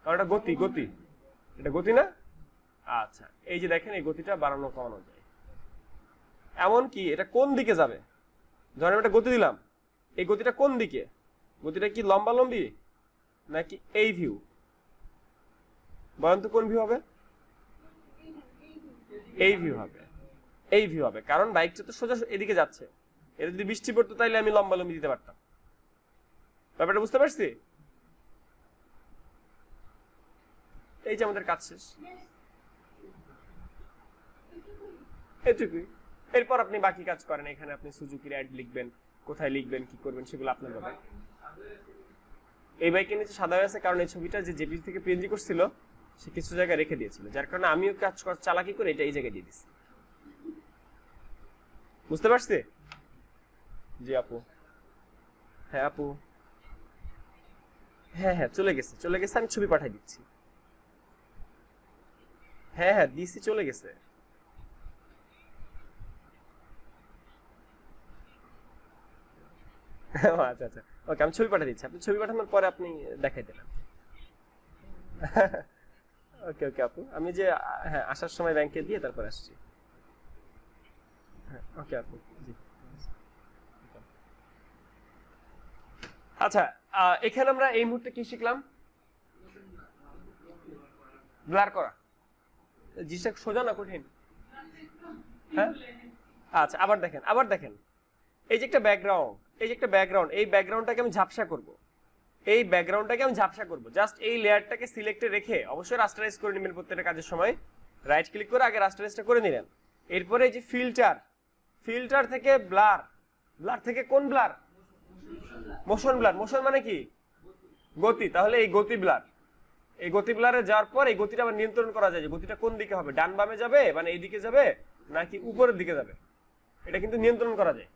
কারণ এটা গতি, এটা গতি না? আচ্ছা, এই যে দেখেন এই গতিটা বাড়ানো কমানো যায়। এমন কি এটা কোন দিকে যাবে, ধরেন এটা গতি দিলাম, এই গতিটা কোন দিকে? গতিটা কি লম্বি নাকি এই ভিউ? বলেন তো কোন ভিউ হবে? এই ভিউ হবে, এই ভিউ হবে, কারণ বাইকটা তো সোজা এদিকে যাচ্ছে। এটা যদি বৃষ্টি পড়তো তাইলে আমি লম্বি দিতে পারতাম। ব্যাপারটা বুঝতে পারছি? এই যে আমাদের কাজ শেষ, এটুকুই। এরপর আপনি বাকি কাজ করেন, এখানে আপনি সুজুকির অ্যাড লিখবেন, কোথায় লিখবেন, কি করবেন সেগুলো আপনার ব্যাপার। এই বাইকের নিচে সাদা হয়ে আছে কারণ এই ছবিটা যে জেপিজি থেকে পিএনজি করছিল সে কিছু জায়গায় রেখে দিয়েছিল, যার কারণে আমিও কাজ চালাকি করে এটা এই জায়গায় দিয়ে দিচ্ছি। বুঝতে পারছি? জি আপু। হ্যাঁ আপু, হ্যাঁ চলে গেছে, আমি ছবি পাঠিয়ে দিচ্ছি। হ্যাঁ দিছি, চলে গেছে। আচ্ছা ওকে, আমি ছবি পাঠিয়ে দিচ্ছি, আপনি ছবি পাঠানোর পরে আপনি দেখাই দিলেন। ওকে আপু, আমি যে হ্যাঁ আসার সময় ব্যাংকে দিয়ে তারপর আসছি। হ্যাঁ ওকে আপু, জি। আচ্ছা, এখানে আমরা এই মুহূর্তে কি শিখলাম? ব্লার করা। জিনিসটা সোজা না কঠিন? হ্যাঁ। আচ্ছা, আবার দেখেন এই যে একটা ব্যাকগ্রাউন্ড, এই ব্যাকগ্রাউন্ডটাকে আমি ঝাপসা করব, জাস্ট এই লেয়ারটাকে সিলেক্টে রেখে, অবশ্যই রাস্টারাইজ করে নেবেন প্রত্যেকটা কাজের সময়। রাইট ক্লিক করে আগে রাস্টারাইজটা করে নিলেন, এরপরে এই যে ফিল্টার থেকে ব্লার থেকে কোন ব্লার? Motion blur. মোশন মানে কি? গতি। তাহলে এই গতি ব্লারে যাওয়ার পর এই গতিটা আবার নিয়ন্ত্রণ করা যায়, যে গতিটা কোন দিকে হবে, ডান বামে যাবে মানে এইদিকে যাবে নাকি উপরের দিকে যাবে, এটা কিন্তু নিয়ন্ত্রণ করা যায়।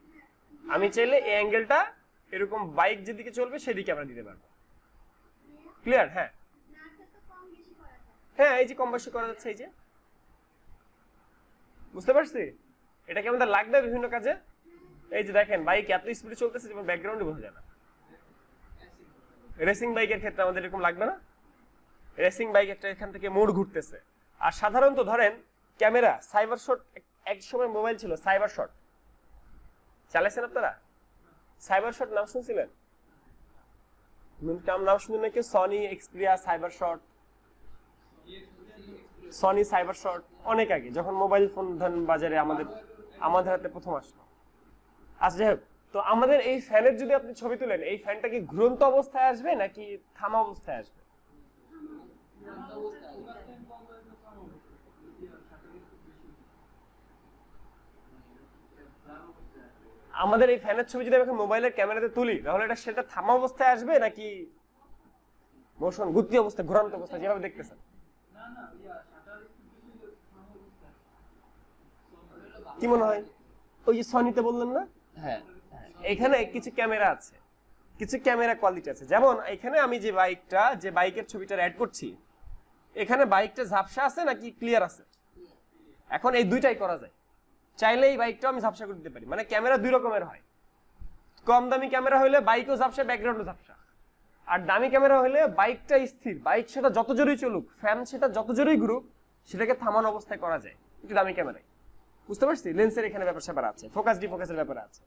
আমি চাইলে এই অ্যাঙ্গেলটা এরকম বাইক যেদিকে চলবে সেদিকে আমরা দিতে পারবো। ক্লিয়ার? হ্যাঁ এই যে কম বেশি করা যাচ্ছে, এই যে বুঝতে পারছি। এটা কি আমাদের লাগবে বিভিন্ন কাজে? এই যে দেখেন বাইক এত স্পিডে চলতেছে যেমন ব্যাকগ্রাউন্ডে বোঝা যায় না। রেসিং বাইকের ক্ষেত্রে আমাদের এরকম লাগবে না? রেসিং বাইক একটা এখান থেকে মোড় ঘুরতেছে, আর সাধারণত ধরেন ক্যামেরা সাইবার শট, এক সময় মোবাইল ছিল সাইবার শট, চালাইছেন আপনারা? সাইবার শট নাম শুনছিলেন? নাম শুনছেন নাকি? Sony Xperia cyber shot, Sony cyber shot, অনেক আগে যখন মোবাইল ফোন বাজারে আমাদের হাতে প্রথম আসলো। আচ্ছা যাই হোক, তো আমাদের এই ফ্যানের যদি আপনি ছবি তুলেন, এই ফ্যানটা কি ঘুরন্ত অবস্থায় আসবে নাকি থামা অবস্থায় আসবে? আমাদের এই ফ্যানের ছবি যদি আমি মোবাইলের ক্যামেরাতে তুলি তাহলে সেটা থামা অবস্থায় আসবে নাকি মোশন, গতি অবস্থা, ঘোরান্ত অবস্থা যেভাবে দেখতেছেন। কি মনে হয় ওই যে সনিতে বললেন না, হ্যাঁ এখানে কিছু ক্যামেরা আছে, কিছু ক্যামেরা কোয়ালিটি আছে। যেমন এখানে আমি যে বাইকের ছবিটা অ্যাড করছি, এখানে বাইকটা ঝাপসা আছে নাকি ক্লিয়ার আছে? এখন এই দুইটাই করা যায়। চাইলে এই বাইকটা আমি ঝাপসা করে দিতে পারি। মানে ক্যামেরা দুই রকমের হয়। কম দামি ক্যামেরা হলে বাইকও ঝাপসা, ব্যাকগ্রাউন্ডও ঝাপসা। আর দামি ক্যামেরা হলে বাইকটা স্থির, বাইক সেটা যত জোরেই চলুক, ফ্যান সেটা যত জোরেই ঘুরুক, সেটাকে থামানো অবস্থায় করা যায় একটু দামি ক্যামেরায়। বুঝতে পারছি? লেন্সের এখানে ব্যাপার স্যাপার আছে, ফোকাস ডিফোকাসের ব্যাপার আছে।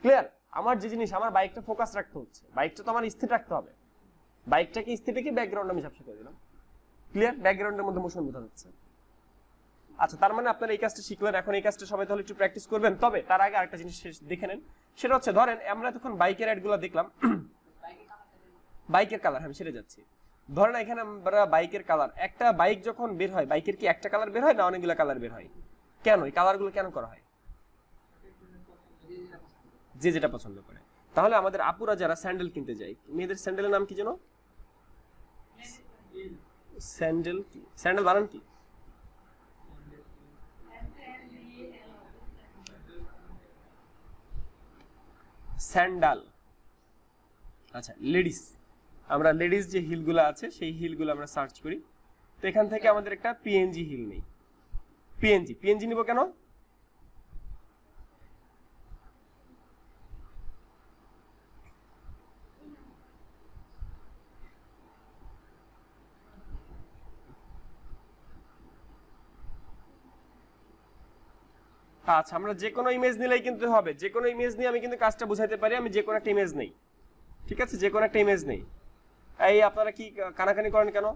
ক্লিয়ার? আমার যে জিনিস, আমার বাইকটা ফোকাস রাখতে হচ্ছে, বাইকটা তো আমার স্থির রাখতে হবে। বাইকটাকে স্থির রেখে ব্যাকগ্রাউন্ড আমি ঝাপসা করে দিলাম। ক্লিয়ার? ব্যাকগ্রাউন্ডের মধ্যে মোশন বোঝা যাচ্ছে। আচ্ছা, তার মানে আপনারা এই কাজটা শিখলেন। এখন এই কাজটা সবাই তাহলে একটু প্র্যাকটিস করবেন। তবে তার আগে আরেকটা জিনিস দেখে নেন, সেটা হচ্ছে ধরেন আমরা তখন বাইকের অ্যাডগুলো দেখলাম, বাইকের কালার, আমি সেটা যাচ্ছি। ধরেন এখানে আমরা বাইকের কালার, একটা বাইক যখন বের হয়, বাইকের কি একটা কালার বের হয় না অনেকগুলো কালার বের হয়? কেন এই কালারগুলো কেন করা হয়? যে যেটা পছন্দ করে। তাহলে আমাদের আপুরা যারা স্যান্ডেল কিনতে যায়, মেয়েদের স্যান্ডেলের নাম কি যেন? স্যান্ডেল। কি স্যান্ডেল বানান কি? স্যান্ডাল। আচ্ছা, লেডিস, আমরা লেডিস যে হিলগুলো আছে সেই হিলগুলো আমরা সার্চ করি। তো এখান থেকে আমাদের একটা পিএনজি হিল নেই। পিএনজি নিব কেন? আচ্ছা, আমরা যে কোনো ইমেজ নিলেই কিন্তু হবে। যে কোনো ইমেজ নিয়ে আমি কিন্তু কাজটা বুঝাইতে পারি। আমি যে কোনো একটা ইমেজ নেই, ঠিক আছে? যে কোনো একটা ইমেজ নেই। এই আপনারা কি কানাকানি করেন কেন?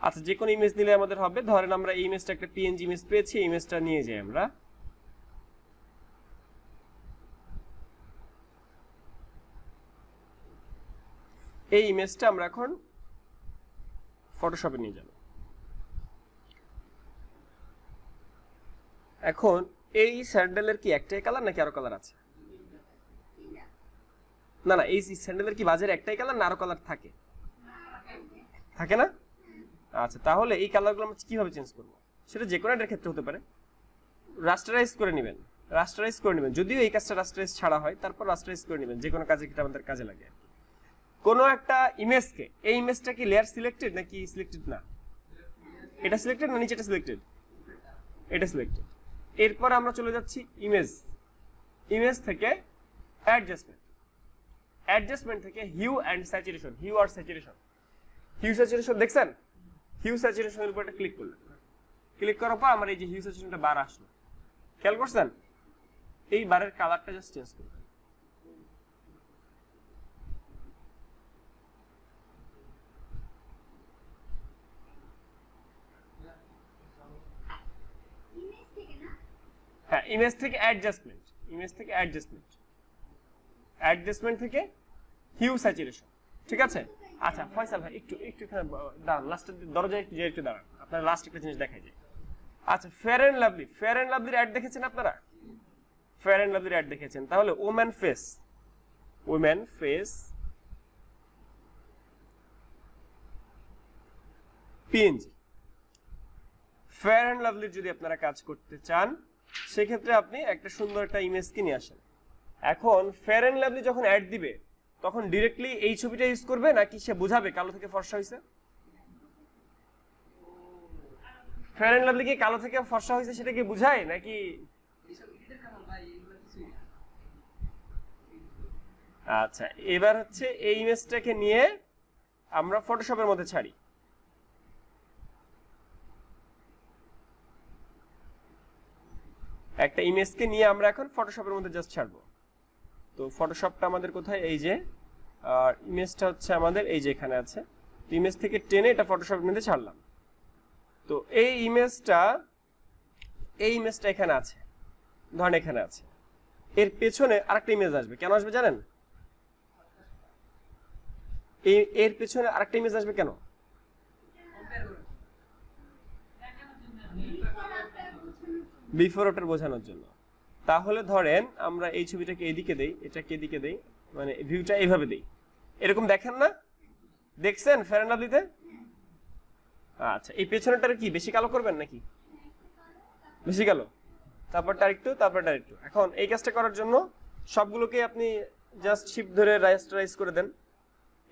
আচ্ছা, যে কোনো ইমেজ নিলে আমাদের হবে। ধরেন আমরা এই ইমেজটা একটা পিএনজি ইমেজ পেয়েছি, এই ইমেজটা নিয়ে যাই আমরা। এই ইমেজটা আমরা এখন ফটোশপে নিয়ে যাব। এখন এই স্যান্ডেলের কি একটাই কালার নাকি আরো কালার আছে? না না, এই স্যান্ডেলের কি বাজারে একটাই কালার না আরো কালার থাকে? থাকে না? আচ্ছা, তাহলে এই কালারগুলো আমরা কিভাবে চেঞ্জ করব? সেটা যে কোনো একটা ক্ষেত্রে হতে পারে। রাস্টারাইজ করে নেবেন, রাস্টারাইজ করে নেবেন। যদিও এই কাজটা রাস্টারাইজ ছাড়া হয়, তারপর রাস্টারাইজ করে নেবেন। যে কোনো কাজে এটা আমাদের কাজে লাগে। কোনো একটা ইমেজকে, এই ইমেজটা কি লেয়ার সিলেক্টেড নাকি সিলেক্টেড না? এটা সিলেক্টেড না নিচেটা সিলেক্টেড? এটা সিলেক্টেড। এরপর আমরা চলে যাচ্ছি ইমেজ, ইমেজ থেকে অ্যাডজাস্টমেন্ট, অ্যাডজাস্টমেন্ট থেকে হিউ অ্যান্ড স্যাচুরেশন, হিউ আর স্যাচুরেশন। হিউ স্যাচুরেশন দেখছেন? হিউ স্যাচুরেশনের উপর একটা ক্লিক করলেন, ক্লিক করার পর আমার এই যে হিউ স্যাচুরেশনটা বার আসলো, খেয়াল করছেন? এই বারের কালারটা জাস্ট চেঞ্জ করবেন। হ্যাঁ, ইমেজ থেকে অ্যাডজাস্টমেন্ট, ইমেজ থেকে অ্যাডজাস্টমেন্ট, অ্যাডজাস্টমেন্ট থেকে হিউ স্যাচুরেশন, ঠিক আছে? আচ্ছা ফয়সাল ভাই একটু এখানে দাঁড়ান, লাস্টের দরজায় একটু দাঁড়ান, আপনার লাস্ট একটা জিনিস দেখাই যায়। আচ্ছা, fair and lovely, fair and লাভলির অ্যাড দেখেছেন আপনারা? ফেয়ার অ্যান্ড লাভলির অ্যাড দেখেছেন? তাহলে woman face, woman face PNG. Fair and লাভলির যদি আপনারা কাজ করতে চান, সেক্ষেত্রে আপনি একটা সুন্দর একটা ইমেজ কিনে আসেন। এখন ফেয়ার অ্যান্ড লাভলি যখন অ্যাড দিবে, তখন ডিরেক্টলি এই ছবিটা ইউজ করবে নাকি সে বোঝাবে কালো থেকে ফর্সা হয়েছে? ফেয়ার অ্যান্ড লাভলি কি কালো থেকে ফর্সা হয়েছে সেটা কি বোঝায় নাকি? আচ্ছা, এবার হচ্ছে এই ইমেজটাকে নিয়ে আমরা ফটোশপের মধ্যে ছাড়ি। একটা ইমেজকে নিয়ে আমরা এখন ফটোশপের মধ্যে জাস্ট ছাড়বো। তো ফটোশপটা আমাদের কোথায়? এই যে, আর ইমেজটা হচ্ছে আমাদের এই যে এখানে আছে। ইমেজ থেকে টেনে এটা ফটোশপের মধ্যে ছাড়লাম। তো এই ইমেজটা এখানে আছে, ধরেন এখানে আছে। এর পেছনে আরেকটা ইমেজ আসবে। কেন আসবে জানেন? এর পেছনে আরেকটা ইমেজ আসবে কেন? বিফোর আফটার বোঝানোর জন্য। তাহলে ধরেন আমরা এই ছবিটাকে এদিকে দেই, এটাকে এদিকে দেই, মানে ভিউটা এইভাবে দেই, এরকম দেখেন না? দেখছেন ফেয়ার এন্ড লাভলিতে? আচ্ছা, এই পেছনেরটা কি বেশি কালো করবেন নাকি? বেশি কালো, তারপরটা আরেকটু, তারপরটা আরেকটু। এখন এই কাজটা করার জন্য সবগুলোকে আপনি জাস্ট শিফট ধরে রাইজ করে দেন।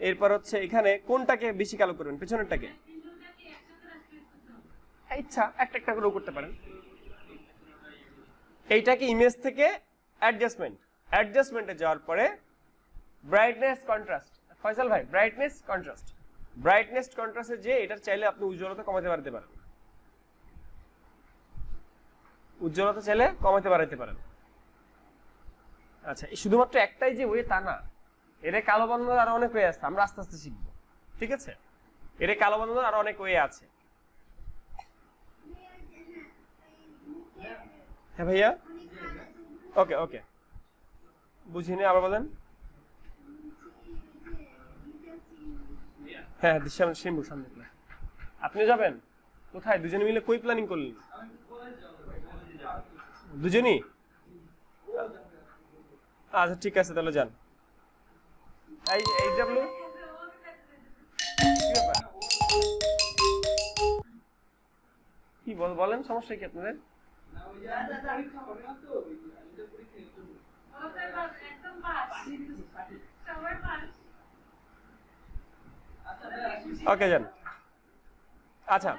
এরপর হচ্ছে এখানে কোনটাকে বেশি কালো করবেন, পেছনেরটাকে? ইচ্ছা একটা একটা করেও করতে পারেন। এইটাকে ইমেজ থেকে অ্যাডজাস্টমেন্টে যাওয়ার পরে ব্রাইটনেস কন্ট্রাস্ট, ফয়সাল ভাই ব্রাইটনেস কন্ট্রাস্টে যে এটার চাইলে আপনি উজ্জ্বলতা কমাতে পারতে পারেন, উজ্জ্বলতা চাইলে কমাতে বাড়াইতে পারেন। আচ্ছা, শুধুমাত্র একটাই যে ওয়ে তা না, এর কালো বানানোর আরো অনেক ওয়ে আছে, আমরা আস্তে আস্তে শিখবো, ঠিক আছে? এর কালো বানানোর আরো অনেক ওয়ে আছে। হ্যাঁ ভাইয়া, ওকে ওকে, বুঝিনি, আবার বলেন। হ্যাঁ শিমুর সামনে। আপনি যাবেন কোথায়? দুজনে মিলে কই প্ল্যানিং করলেন? দুজনই? আচ্ছা ঠিক আছে, তাহলে যান। এই ডাব্লু কি বলেন, সমস্যা কি আপনাদের? ওকে যান। আচ্ছা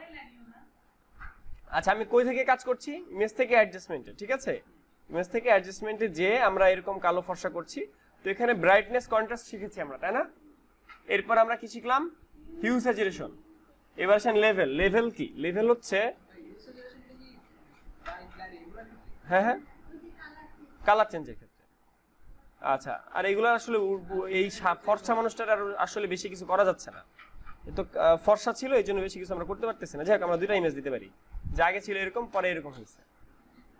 আচ্ছা, আমি কই থেকে কাজ করছি? ইমেজ থেকে অ্যাডজাস্টমেন্টে, ঠিক আছে? ইমেজ থেকে অ্যাডজাস্টমেন্টে যে আমরা এরকম কালো ফর্সা করছি, তো এখানে ব্রাইটনেস কন্ট্রাস্ট শিখেছি আমরা, তাই না? এরপর আমরা কি শিখলাম? Hue saturation. এবার আসেন লেভেল কি? লেভেল হচ্ছে হ্যাঁ হ্যাঁ কালার চেঞ্জের ক্ষেত্রে। আচ্ছা, আর এগুলো আসলে এই ফর্সা মানুষটার আর আসলে বেশি কিছু করা যাচ্ছে না, তো ফর্সা ছিল এই জন্য বেশি কিছু আমরা করতে পারতেছি না। যাই হোক, আমরা দুইটা ইমেজ দিতে পারি, যে আগে ছিল এরকম, পরে এরকম হয়েছে।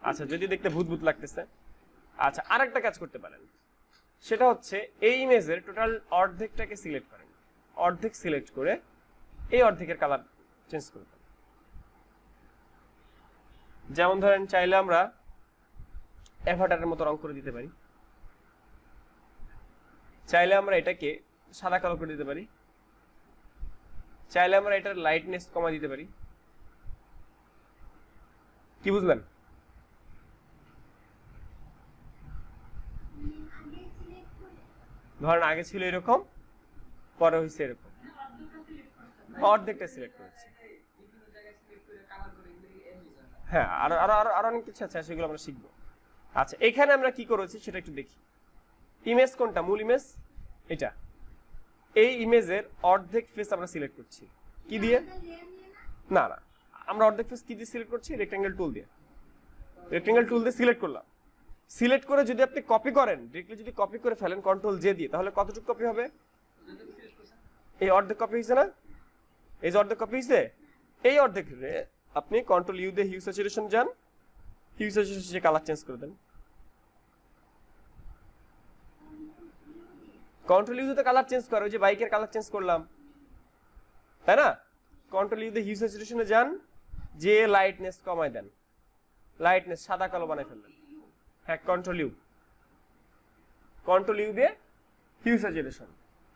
আচ্ছা, যদি দেখতে ভূত লাগতেছে। আচ্ছা, আরেকটা কাজ করতে পারেন, সেটা হচ্ছে এই ইমেজের টোটাল অর্ধেকটাকে সিলেক্ট করেন, অর্ধেক সিলেক্ট করে এই অর্ধেকের কালার চেঞ্জ করবেন। যেমন ধরেন চাইলে আমরা অ্যাভাটারের মতো রং করে দিতে পারি, চাইলে আমরা এটাকে সাদা কালো করে দিতে পারি, চাইলে আমরা এটার লাইটনেস কমাই দিতে পারি। কি বুঝলেন? ধরেন আগে ছিল এরকম, পরে হয়েছে এরকম, অর্ধেকটা সিলেক্ট করেছি। হ্যাঁ, আরো আরো আরো আরো অনেক কিছু আছে, সেগুলো আমরা শিখবো। আচ্ছা, এখানে আমরা কি করেছি সেটা একটু দেখি। ইমেজ কোনটা? মূল ইমেজ এটা। এই ইমেজের অর্ধেক ফেস আমরা সিলেক্ট করছি কি দিয়ে? না না, আমরা অর্ধেক ফেস কি দিয়ে সিলেক্ট করছি? রেক্ট্যাঙ্গেল টুল দিয়ে। রেক্ট্যাঙ্গেল টুল দিয়ে সিলেক্ট করলাম। সিলেক্ট করে যদি আপনি কপি করেন, ডিরেক্টলি যদি কপি করে ফেলেন কন্ট্রোল জে দিয়ে, তাহলে কতটুকু কপি হবে? এই অর্ধেক কপি হয়েছে না? এই যে অর্ধেক কপি হয়েছে, এই অর্ধেক আপনি কন্ট্রোল ইউ দিয়ে হিউ স্যাচুরেশন যান, হিউ স্যাচুরেশন কালার চেঞ্জ করে দেন। কন্ট্রোল ইউ দিয়ে কালার চেঞ্জ করে, ওই যে বাইকের কালার চেঞ্জ করলাম, তাই না? কন্ট্রোল ইউ দিয়ে হিউ স্যাচুরেশনে যান, যে লাইটনেস কমাই দেন, লাইটনেস সাদা কালো বানাই ফেললেন। হ্যাঁ, কন্ট্রোল ইউ দিয়ে হিউ স্যাচুরেশন।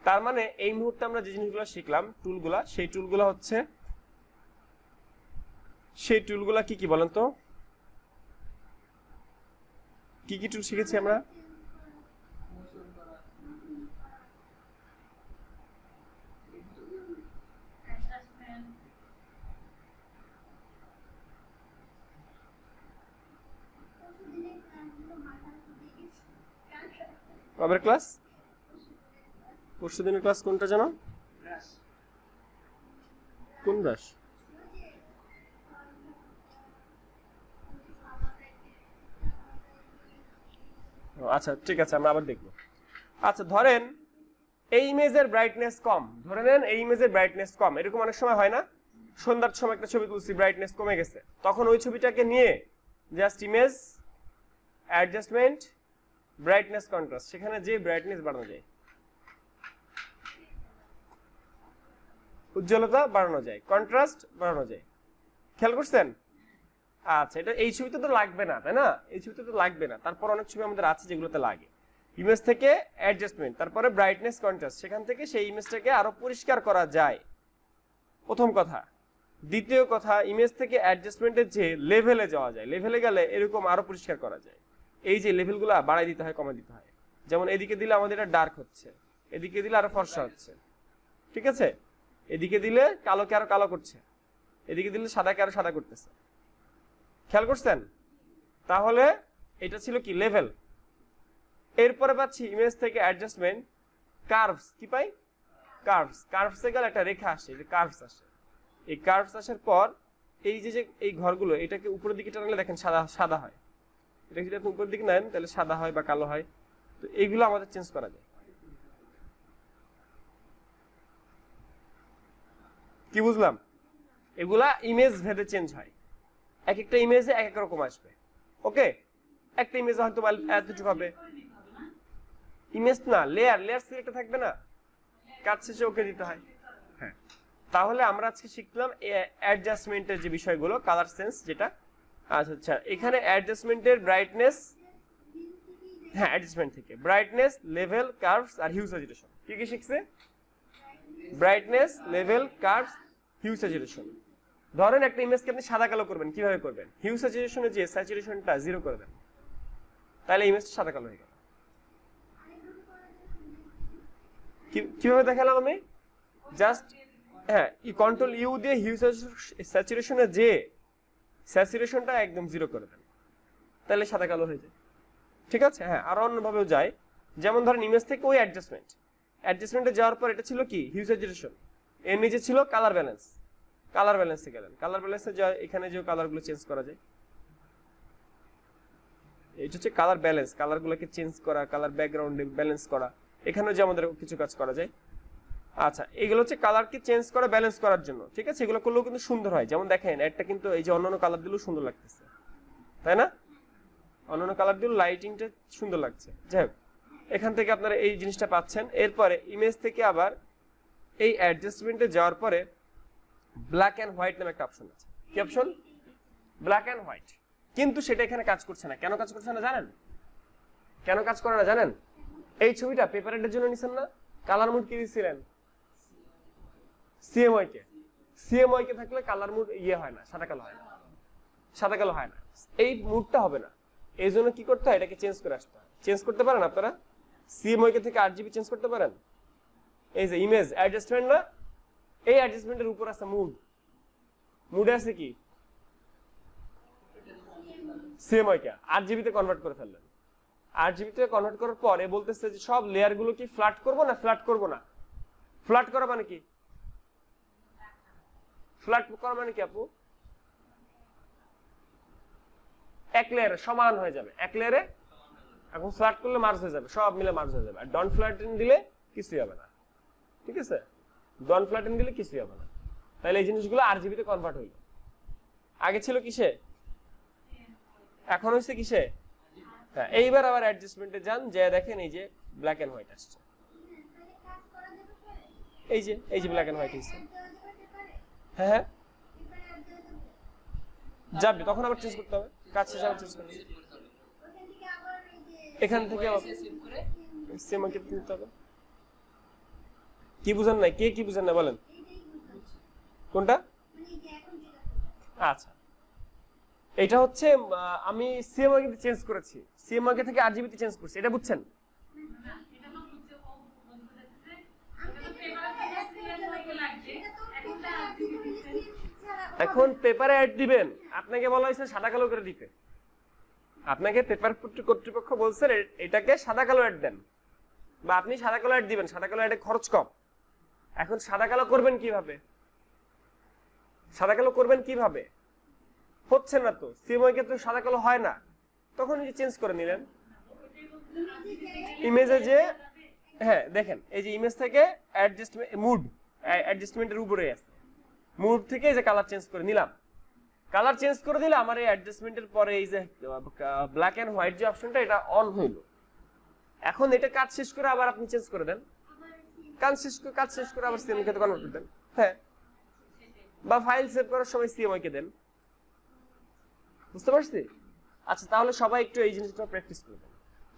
তার মানে এই মুহূর্তে আমরা যে জিনিসগুলো শিখলাম, টুলগুলা, সেই টুলগুলা হচ্ছে, সেই টুলগুলা কি কি বলেন তো? কি কি টুল শিখেছি আমরা? কবের ক্লাস? পরশুদিনের ক্লাস কোনটা জানো? কোন ব্রাশ? আচ্ছা ঠিক আছে, আমরা আবার দেখবো। আচ্ছা, ধরেন এই ইমেজের ব্রাইটনেস কম, ধরে নেন এই ইমেজের ব্রাইটনেস কম, এরকম অনেক সময় হয় না? সন্ধ্যার সময় একটা ছবি তুলছি, ব্রাইটনেস কমে গেছে, তখন ওই ছবিটাকে নিয়ে just image, adjustment, brightness contrast, সেখানে যে ব্রাইটনেস বাড়ানো যায়, উজ্জ্বলতা বাড়ানো যায়, কন্ট্রাস্ট বাড়ানো যায়। খেয়াল করছেন? আচ্ছা, এটা এই ছবিতে তো লাগবে না, তাই না? এই ছবিতে তো লাগবে না, তারপর অনেক ছবি আমাদের আছে যেগুলোতে লাগে। ইমেজ থেকে অ্যাডজাস্টমেন্ট, তারপরে ব্রাইটনেস কন্ট্রাস্ট, সেখান থেকে সেই ইমেজটাকে আরো পরিষ্কার করা যায়, প্রথম কথা। দ্বিতীয় কথা, ইমেজ থেকে অ্যাডজাস্টমেন্টের যে লেভেলে যাওয়া যায়, লেভেলে গেলে এরকম আরো পরিষ্কার করা যায়। এই যে লেভেলগুলো বাড়াই দিতে হয়, কমাই দিতে হয়। যেমন এদিকে দিলে আমাদের এটা ডার্ক হচ্ছে, এদিকে দিলে আরো ফর্সা হচ্ছে, ঠিক আছে? এদিকে দিলে কালোকে আরো কালো করছে, এদিকে দিলে সাদাকে আরো সাদা করতেছে। খেয়াল করছেন? তাহলে এটা ছিল কি লেভেল। এরপরে পাচ্ছি ইমেজ থেকে অ্যাডজাস্টমেন্ট কার্ভস, কি পাই? কার্ভস। কার্ভসে গেলে একটা রেখা আসে, এই যে কার্ভস আসে। এই কার্ভস আসার পর এই যে এই ঘরগুলো, এটাকে উপরের দিকে টানলে দেখেন সাদা সাদা হয়। এটা যদি আপনি উপরের দিকে নেন তাহলে সাদা হয় বা কালো হয়। তো এইগুলো আমাদের চেঞ্জ করা যায়। কি বুঝলাম? এগুলা ইমেজ ভেদে চেঞ্জ হয়, এক একটা ইমেজে এক এক রকম আসবে। ওকে, একটা ইমেজে হয়তো এতটুকু হবে, ইমেজ না লেয়ার, লেয়ার সিলেক্ট থাকবে না, কাজ শেষে ওকে দিতে হয়। হ্যাঁ, তাহলে আমরা আজকে শিখলাম অ্যাডজাস্টমেন্টের যে বিষয়গুলো, কালার সেন্স যেটা। আচ্ছা আচ্ছা, এখানে অ্যাডজাস্টমেন্টের ব্রাইটনেস, হ্যাঁ অ্যাডজাস্টমেন্ট থেকে ব্রাইটনেস, লেভেল, কার্ভস আর হিউ স্যাচুরেশন। কি কি শিখছে? Brightness, level, curves, hue saturation. ধরেন একটা ইমেজকে আপনি সাদা কালো করবেন, কিভাবে করবেন? হিউ স্যাচুরেশনে যে স্যাচুরেশনটা 0 করে দেন, তাহলে ইমেজটা সাদা কালো হয়ে গেল। কিভাবে দেখালাম আমি? জাস্ট হ্যাঁ, কন্ট্রোল ইউ দিয়ে হিউ স্যাচুরেশনে যে স্যাচুরেশনটা একদম 0 করে দেন, তাহলে সাদা কালো হয়ে যায়। ঠিক আছে? হ্যাঁ, আরো অন্যভাবেও যায়। যেমন ধরেন ইমেজ থেকে ওই অ্যাডজাস্টমেন্টে যাওয়ার পর এটা ছিল কি হিউ স্যাচুরেশন, এর নিচে ছিল কালার ব্যালেন্স। কালার ব্যালেন্সে গেলেন, কালার ব্যালেন্সে যা এখানে যে কালারগুলো চেঞ্জ করা যায়, এটা হচ্ছে কালার ব্যালেন্স, কালারগুলোকে চেঞ্জ করা, কালার ব্যাকগ্রাউন্ডে ব্যালেন্স করা, এখানেও যে আমাদের কিছু কাজ করা যায়। আচ্ছা, এগুলো হচ্ছে কালারকে চেঞ্জ করা, ব্যালেন্স করার জন্য। ঠিক আছে? এগুলো করলেও কিন্তু সুন্দর হয়। যেমন দেখেন একটা কিন্তু এই যে অন্যান্য কালার দিলেও সুন্দর লাগতেছে, তাই না? অন্যান্য কালার দিলেও লাইটিংটা সুন্দর লাগছে। যাই হোক, এখান থেকে আপনারা এই জিনিসটা পাচ্ছেন। এরপরে ইমেজ থেকে আবার এই অ্যাডজাস্টমেন্টে যাওয়ার পরে ব্ল্যাক অ্যান্ড হোয়াইট নামে একটা অপশন আছে। কি অপশন? Black and white. কিন্তু সেটা এখানে কাজ করছে না। কেন কাজ করছে না জানেন? কেন কাজ করে না জানেন? এই ছবিটা পেপারের জন্য নিছেন না, কালার মুড কি দিয়েছিলেন? সিএমওয়াই কে। সিএমওয়াই কে থাকলে কালার মুড ইয়ে হয় না, সাদা কালো হয় না, সাদা কালো হয় না, এই মুডটা হবে না। এই জন্য কি করতে হয়? এটাকে চেঞ্জ করে আসতে হয়। চেঞ্জ করতে পারেন আপনারা? সিএমওয়াই কে থেকে আরজিবি চেঞ্জ করতে পারেন। এই যে ইমেজ অ্যাডজাস্টমেন্ট না, এই অ্যাডজাস্টমেন্টের উপর আছে মুড। মুডে আছে কি? সিএমওয়াই কে আরজিবি তে কনভার্ট করে ফেললেন। আরজিবি তে কনভার্ট করার পর এ বলতেছে যে সব লেয়ার গুলো কি ফ্ল্যাট করব না ফ্ল্যাট করব না। ফ্ল্যাট করা মানে কি? ফ্ল্যাট করা মানে কি আপু? এক লেয়ারে সমান হয়ে যাবে, এক লেয়ারে। এখন ফ্ল্যাট করলে মার্জ হয়ে যাবে, সব মিলে মার্জ হয়ে যাবে। আর ডন ফ্ল্যাটেন দিলে কিছুই হবে না। ঠিক আছে? ডন ফ্ল্যাটেন দিলে কিছুই হবে না। তাহলে এই জিনিসগুলো আরজিবি তে কনভার্ট হইল। আগে ছিল কিসে? এখন হইছে কিসে? হ্যাঁ, এইবার আবার অ্যাডজাস্টমেন্টে যান, যে দেখেন এই যে ব্ল্যাক এন্ড হোয়াইট আসছে। এই যে ব্ল্যাক এন্ড হোয়াইট হইছে। হ্যাঁ হ্যাঁ, যাবে, তখন আবার চেঞ্জ করতে হবে, কাজ শেষে আবার চেঞ্জ করতে হবে। এখান থেকে সেম আগে নিতে হবে। কি বুঝেন না? কে কি বুঝেন না বলেন? কোনটা? আচ্ছা, এটা হচ্ছে আমি সিএমওয়াই কে চেঞ্জ করেছি, সিএমওয়াই কে থেকে আরজিবি তে চেঞ্জ করছি, এটা বুঝছেন? এখন পেপারে অ্যাড দিবেন, আপনাকে বলা হয়েছে সাদা কালো করে দিতে। আপনাকে পেপার কর্তৃপক্ষ বলছে এটাকে সাদা কালো অ্যাড দেন, বা আপনি সাদা কালো অ্যাড দিবেন। সাদা কালো অ্যাডে খরচ কম। এখন সাদা কালো করবেন কিভাবে? সাদা কালো করবেন কিভাবে? হচ্ছে না তো, সিএমওয়াই কে তো সাদা কালো হয় না, তখন এই যে চেঞ্জ করে নিলেন ইমেজে। যে হ্যাঁ দেখেন, এই যে ইমেজ থেকে অ্যাডজাস্টমেন্ট মুড, অ্যাডজাস্টমেন্টের উপরে আছে, মুড থেকে এই যে কালার চেঞ্জ করে নিলাম। কালার চেঞ্জ করে দিলে আমার এই অ্যাডজাস্টমেন্টের পরে এই যে ব্ল্যাক এন্ড হোয়াইট যে অপশনটা, এটা অন হইল। এখন এটা কাজ শেষ করে আবার আপনি চেঞ্জ করে দেন, কাজ শেষ করে আবার সিএমওয়াই কে কনভার্ট করে দেন। হ্যাঁ, বা ফাইল সেভ করার সময় সিএমওয়াই কে দেন। বুঝতে পারছি? আচ্ছা তাহলে সবাই একটু এই জিনিসটা প্র্যাকটিস করবেন।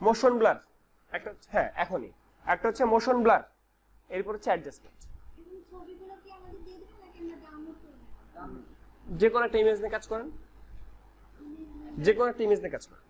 মোশন ব্লার একটা হচ্ছে, হ্যাঁ এখনই একটা হচ্ছে মোশন ব্লার, এরপর হচ্ছে অ্যাডজাস্টমেন্ট। ছবিগুলো কি আমাদের দিয়ে দিবেন নাকি আমরা ডাউনলোড করব? যে কোনো একটা ইমেজ নিয়ে কাজ করেন, যে কোনো একটা ইমেজ নিয়ে কাজ করেন।